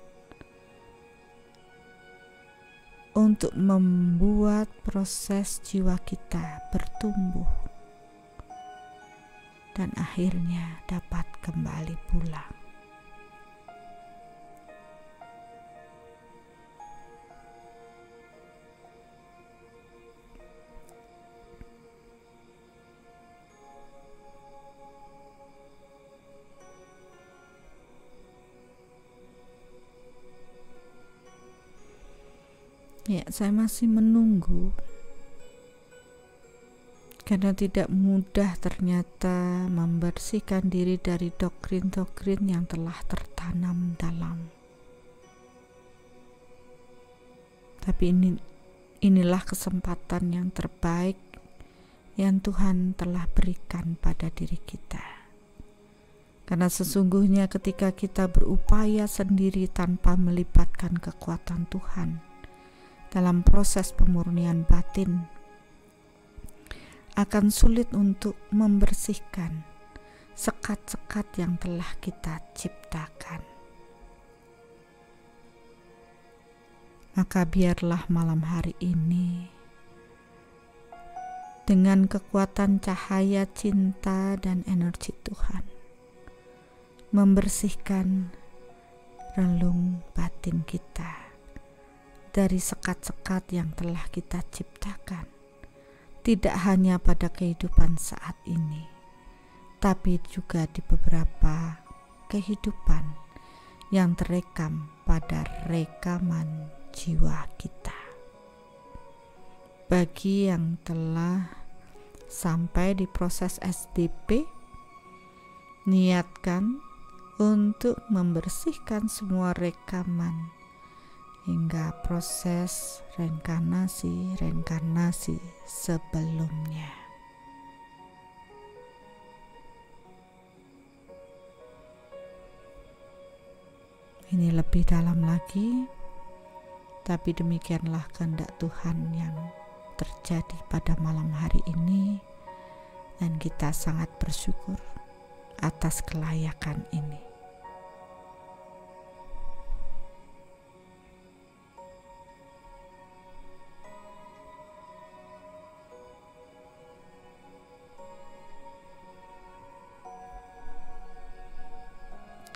untuk membuat proses jiwa kita bertumbuh dan akhirnya dapat kembali pulang. Ya, saya masih menunggu, karena tidak mudah ternyata membersihkan diri dari doktrin-doktrin yang telah tertanam dalam. Tapi inilah kesempatan yang terbaik yang Tuhan telah berikan pada diri kita. Karena sesungguhnya ketika kita berupaya sendiri tanpa melibatkan kekuatan Tuhan dalam proses pemurnian batin, akan sulit untuk membersihkan sekat-sekat yang telah kita ciptakan. Maka biarlah malam hari ini dengan kekuatan cahaya cinta dan energi Tuhan membersihkan relung batin kita dari sekat-sekat yang telah kita ciptakan, tidak hanya pada kehidupan saat ini, tapi juga di beberapa kehidupan yang terekam pada rekaman jiwa kita. Bagi yang telah sampai di proses SDP, niatkan untuk membersihkan semua rekaman hingga proses reinkarnasi sebelumnya. Ini lebih dalam lagi, tapi demikianlah kehendak Tuhan yang terjadi pada malam hari ini, dan kita sangat bersyukur atas kelayakan ini.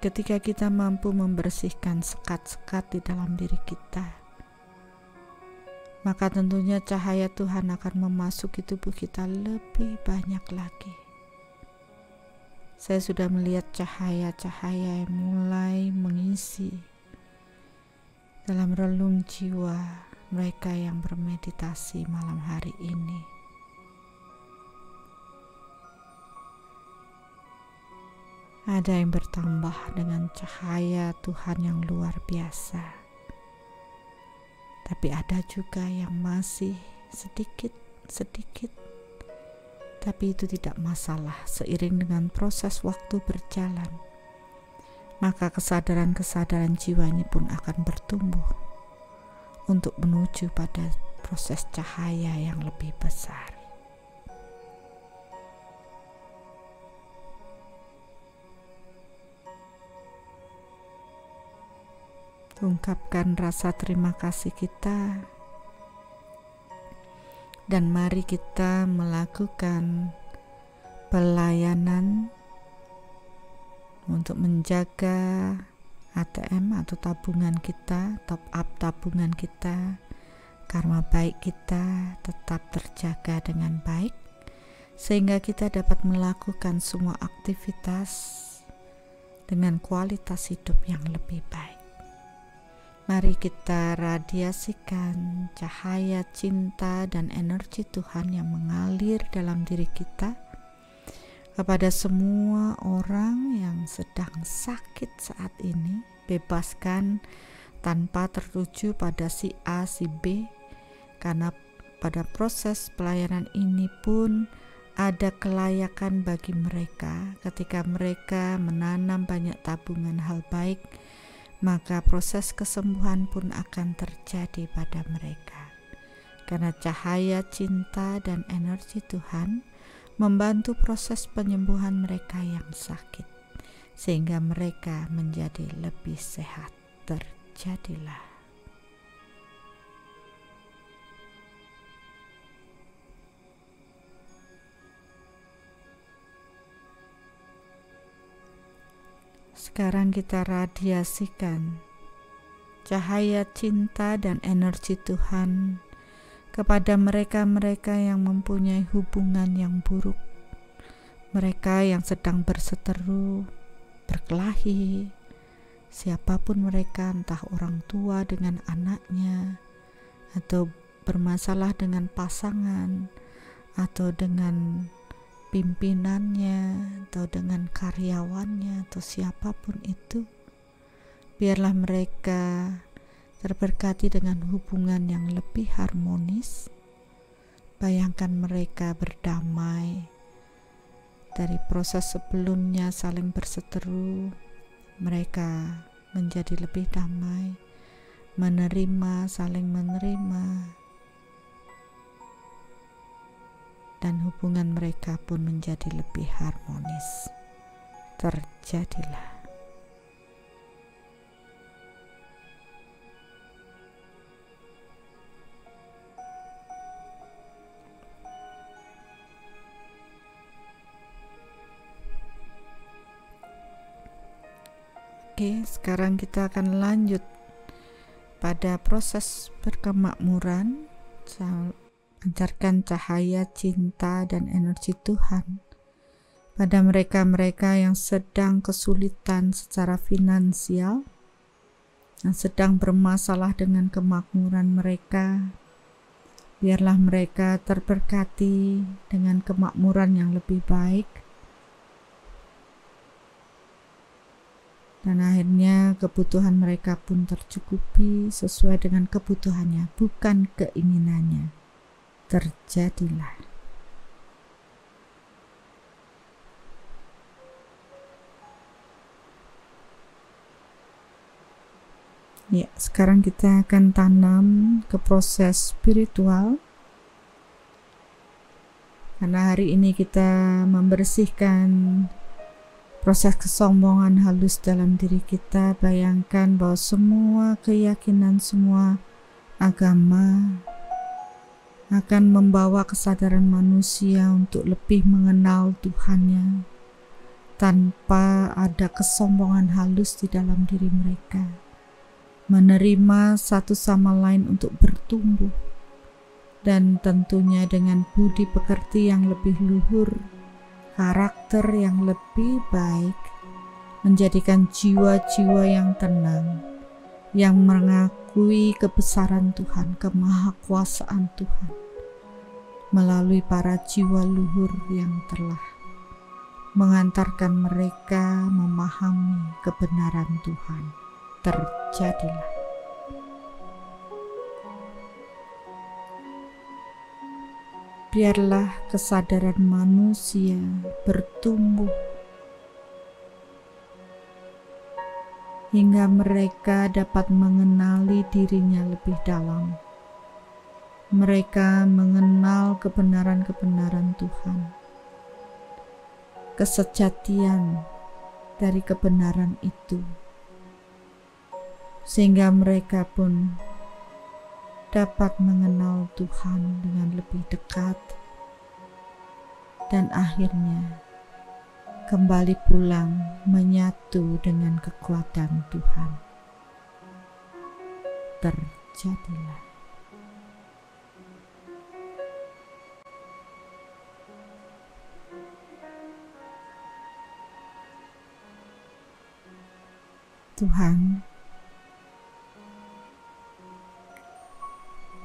Ketika kita mampu membersihkan sekat-sekat di dalam diri kita, maka tentunya cahaya Tuhan akan memasuki tubuh kita lebih banyak lagi. Saya sudah melihat cahaya-cahaya yang mulai mengisi dalam relung jiwa mereka yang bermeditasi malam hari ini. Ada yang bertambah dengan cahaya Tuhan yang luar biasa, tapi ada juga yang masih sedikit, tapi itu tidak masalah. Seiring dengan proses waktu berjalan, maka kesadaran jiwa ini pun akan bertumbuh untuk menuju pada proses cahaya yang lebih besar. Ungkapkan rasa terima kasih kita, dan mari kita melakukan pelayanan untuk menjaga ATM atau tabungan kita, top up tabungan kita, karma baik kita tetap terjaga dengan baik, sehingga kita dapat melakukan semua aktivitas dengan kualitas hidup yang lebih baik. Mari kita radiasikan cahaya cinta dan energi Tuhan yang mengalir dalam diri kita kepada semua orang yang sedang sakit saat ini. Bebaskan tanpa tertuju pada si A, si B, karena pada proses pelayanan ini pun ada kelayakan bagi mereka. Ketika mereka menanam banyak tabungan hal baik, maka proses kesembuhan pun akan terjadi pada mereka. Karena cahaya cinta dan energi Tuhan membantu proses penyembuhan mereka yang sakit, sehingga mereka menjadi lebih sehat. Terjadilah. Sekarang kita radiasikan cahaya cinta dan energi Tuhan kepada mereka-mereka yang mempunyai hubungan yang buruk, mereka yang sedang berseteru, berkelahi, siapapun mereka, entah orang tua dengan anaknya, atau bermasalah dengan pasangan, atau dengan pimpinannya, atau dengan karyawannya, atau siapapun itu. Biarlah mereka terberkati dengan hubungan yang lebih harmonis. Bayangkan mereka berdamai. Dari proses sebelumnya saling berseteru, mereka menjadi lebih damai, menerima, saling menerima, dan hubungan mereka pun menjadi lebih harmonis. Terjadilah. Oke, sekarang kita akan lanjut pada proses berkemakmuran, pancarkan cahaya cinta dan energi Tuhan pada mereka-mereka yang sedang kesulitan secara finansial, yang sedang bermasalah dengan kemakmuran mereka. Biarlah mereka terberkati dengan kemakmuran yang lebih baik, dan akhirnya kebutuhan mereka pun tercukupi sesuai dengan kebutuhannya, bukan keinginannya. Terjadilah. Ya, sekarang kita akan tanam ke proses spiritual. Karena hari ini kita membersihkan proses kesombongan halus dalam diri kita. Bayangkan bahwa semua keyakinan, semua agama akan membawa kesadaran manusia untuk lebih mengenal Tuhannya tanpa ada kesombongan halus di dalam diri mereka. Menerima satu sama lain untuk bertumbuh, dan tentunya dengan budi pekerti yang lebih luhur, karakter yang lebih baik, menjadikan jiwa-jiwa yang tenang, yang mengakui kebesaran Tuhan, kemahakuasaan Tuhan, melalui para jiwa luhur yang telah mengantarkan mereka memahami kebenaran Tuhan. Terjadilah. Biarlah kesadaran manusia bertumbuh hingga mereka dapat mengenali dirinya lebih dalam. Mereka mengenal kebenaran-kebenaran Tuhan, kesejatian dari kebenaran itu, sehingga mereka pun dapat mengenal Tuhan dengan lebih dekat, dan akhirnya kembali pulang menyatu dengan kekuatan Tuhan. Terjadilah. Tuhan,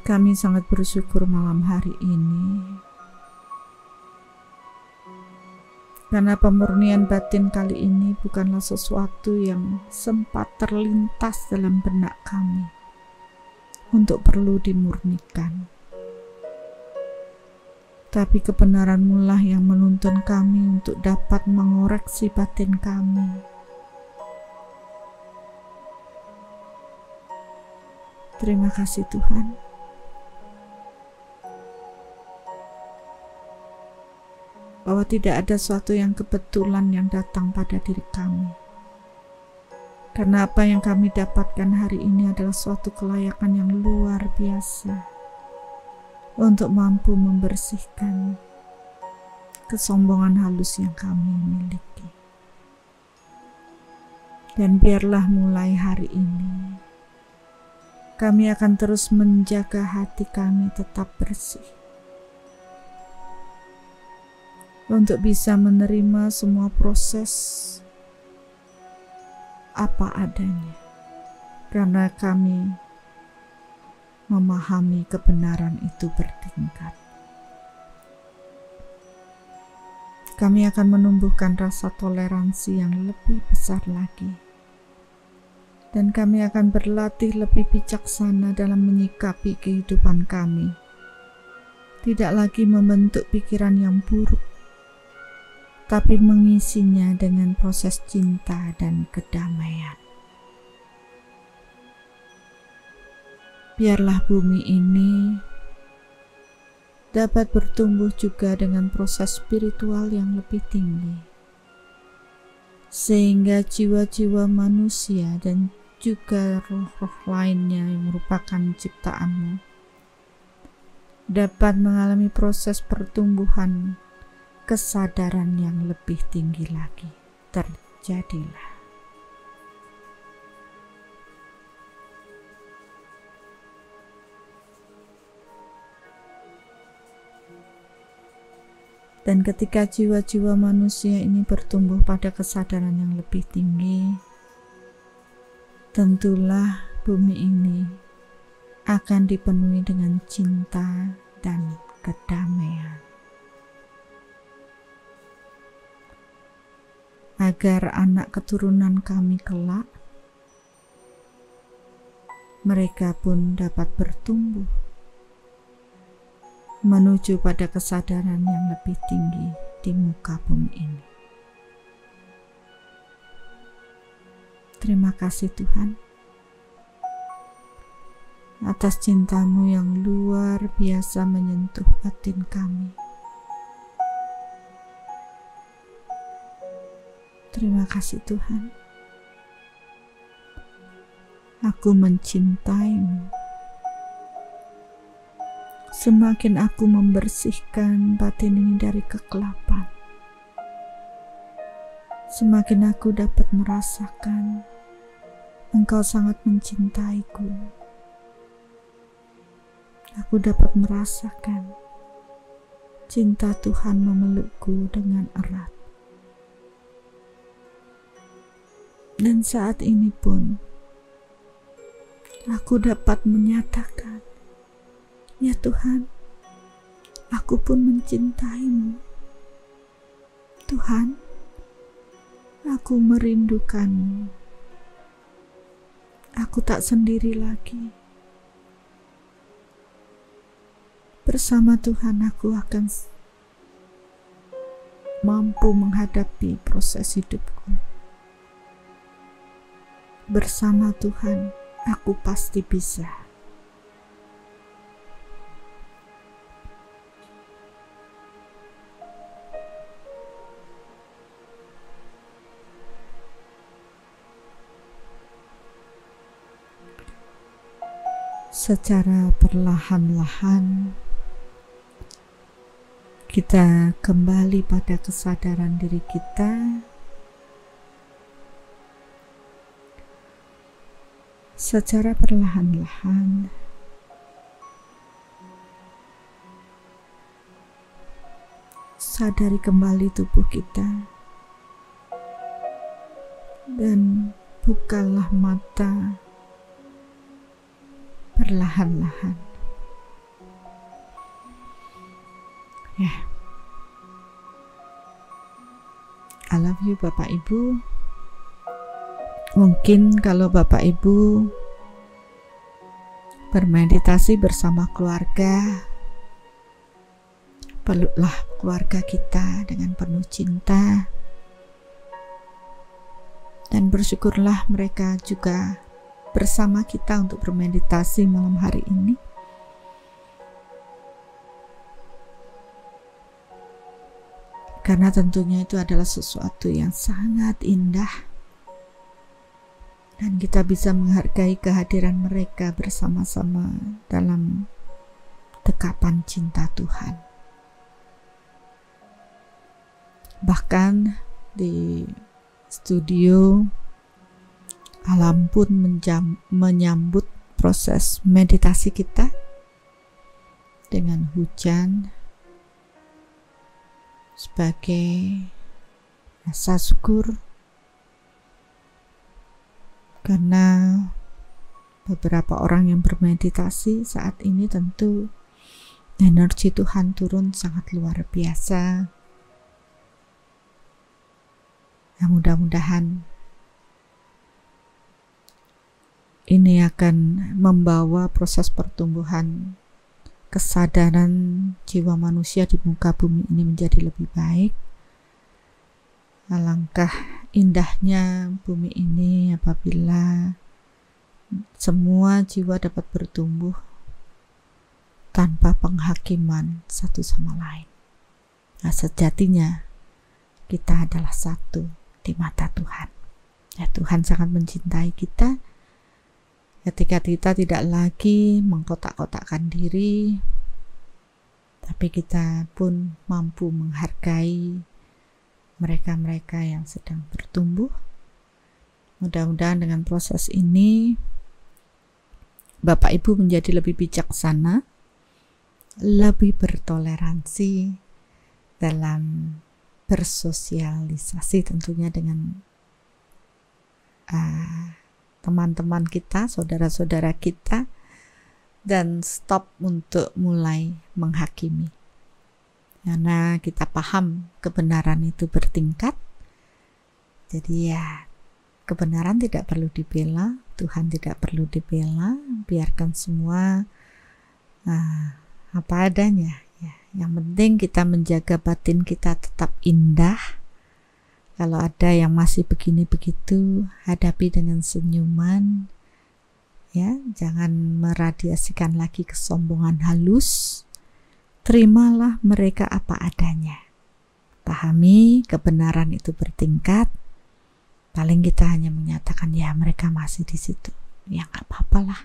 kami sangat bersyukur malam hari ini karena pemurnian batin kali ini bukanlah sesuatu yang sempat terlintas dalam benak kami untuk perlu dimurnikan, tapi kebenaran-Mu lah yang menuntun kami untuk dapat mengoreksi batin kami. Terima kasih Tuhan. Bahwa tidak ada sesuatu yang kebetulan yang datang pada diri kami. Karena apa yang kami dapatkan hari ini adalah suatu kelayakan yang luar biasa untuk mampu membersihkan kesombongan halus yang kami miliki. Dan biarlah mulai hari ini kami akan terus menjaga hati kami tetap bersih, untuk bisa menerima semua proses apa adanya, karena kami memahami kebenaran itu bertingkat. Kami akan menumbuhkan rasa toleransi yang lebih besar lagi, dan kami akan berlatih lebih bijaksana dalam menyikapi kehidupan kami, tidak lagi membentuk pikiran yang buruk, tapi mengisinya dengan proses cinta dan kedamaian. Biarlah bumi ini dapat bertumbuh juga dengan proses spiritual yang lebih tinggi, sehingga jiwa-jiwa manusia dan juga roh-roh lainnya yang merupakan ciptaanmu dapat mengalami proses pertumbuhan kesadaran yang lebih tinggi lagi. Terjadilah. Dan ketika jiwa-jiwa manusia ini bertumbuh pada kesadaran yang lebih tinggi, tentulah bumi ini akan dipenuhi dengan cinta dan kedamaian. Agar anak keturunan kami kelak, mereka pun dapat bertumbuh menuju pada kesadaran yang lebih tinggi di muka bumi ini. Terima kasih Tuhan atas cinta-Mu yang luar biasa menyentuh batin kami. Terima kasih Tuhan. Aku mencintai-Mu. Semakin aku membersihkan batin ini dari kegelapan, semakin aku dapat merasakan Engkau sangat mencintaiku. Aku dapat merasakan cinta Tuhan memelukku dengan erat. Dan saat ini pun aku dapat menyatakan, ya Tuhan, aku pun mencintai-Mu. Tuhan, aku merindukan-Mu. Aku tak sendiri lagi. Bersama Tuhan aku akan mampu menghadapi proses hidupku. Bersama Tuhan aku pasti bisa. Secara perlahan-lahan kita kembali pada kesadaran diri kita. Secara perlahan-lahan sadari kembali tubuh kita dan bukalah mata perlahan-lahan. Ya. I love you Bapak Ibu. Mungkin kalau Bapak Ibu bermeditasi bersama keluarga, peluklah keluarga kita dengan penuh cinta dan bersyukurlah mereka juga bersama kita untuk bermeditasi malam hari ini. Karena tentunya itu adalah sesuatu yang sangat indah dan kita bisa menghargai kehadiran mereka bersama-sama dalam dekapan cinta Tuhan. Bahkan di studio alam pun menyambut proses meditasi kita dengan hujan sebagai rasa syukur karena beberapa orang yang bermeditasi saat ini tentu energi Tuhan turun sangat luar biasa. Nah, mudah-mudahan ini akan membawa proses pertumbuhan kesadaran jiwa manusia di muka bumi ini menjadi lebih baik. Alangkah indahnya bumi ini apabila semua jiwa dapat bertumbuh tanpa penghakiman satu sama lain. Nah, sejatinya kita adalah satu di mata Tuhan. Ya, Tuhan sangat mencintai kita ketika kita tidak lagi mengkotak-kotakkan diri, tapi kita pun mampu menghargai mereka-mereka yang sedang bertumbuh. Mudah-mudahan dengan proses ini Bapak Ibu menjadi lebih bijaksana, lebih bertoleransi dalam bersosialisasi tentunya dengan teman-teman kita, saudara-saudara kita, dan stop untuk mulai menghakimi. Karena kita paham kebenaran itu bertingkat, jadi ya kebenaran tidak perlu dibela, Tuhan tidak perlu dibela, biarkan semua apa adanya. Ya, yang penting kita menjaga batin kita tetap indah. Kalau ada yang masih begini begitu, hadapi dengan senyuman. Ya, jangan meradiasikan lagi kesombongan halus. Terimalah mereka apa adanya. Pahami kebenaran itu bertingkat. Paling kita hanya menyatakan ya mereka masih di situ. Ya nggak apa-apalah.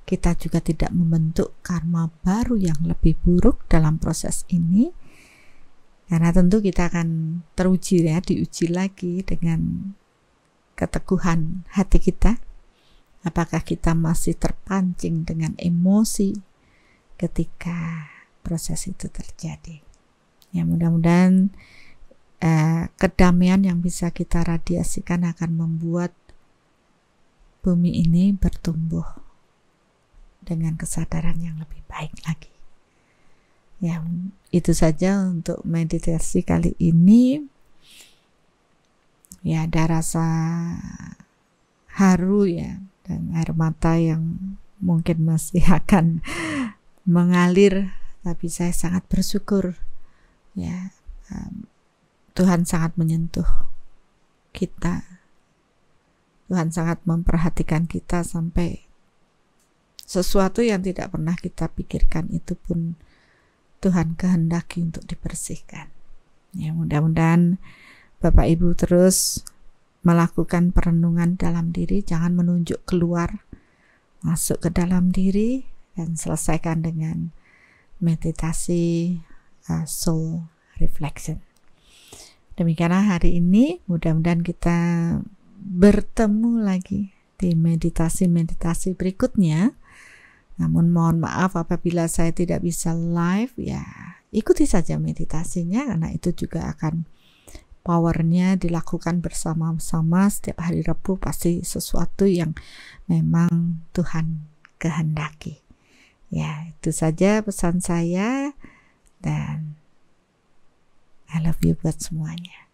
Kita juga tidak membentuk karma baru yang lebih buruk dalam proses ini. Karena tentu kita akan teruji ya, diuji lagi dengan keteguhan hati kita. Apakah kita masih terpancing dengan emosi ketika proses itu terjadi. Ya, mudah-mudahan kedamaian yang bisa kita radiasikan akan membuat bumi ini bertumbuh dengan kesadaran yang lebih baik lagi. Ya, itu saja untuk meditasi kali ini. Ya, ada rasa haru ya, dan air mata yang mungkin masih akan mengalir, tapi saya sangat bersyukur ya, Tuhan sangat menyentuh kita. Tuhan sangat memperhatikan kita sampai sesuatu yang tidak pernah kita pikirkan itu pun Tuhan kehendaki untuk dibersihkan. Ya, mudah-mudahan Bapak Ibu terus melakukan perenungan dalam diri, jangan menunjuk keluar, masuk ke dalam diri dan selesaikan dengan meditasi soul reflection. Demikianlah hari ini, mudah-mudahan kita bertemu lagi di meditasi-meditasi berikutnya. Namun mohon maaf apabila saya tidak bisa live, ya ikuti saja meditasinya karena itu juga akan powernya dilakukan bersama-sama setiap hari Rabu, pasti sesuatu yang memang Tuhan kehendaki. Ya, itu saja pesan saya dan I love you buat semuanya.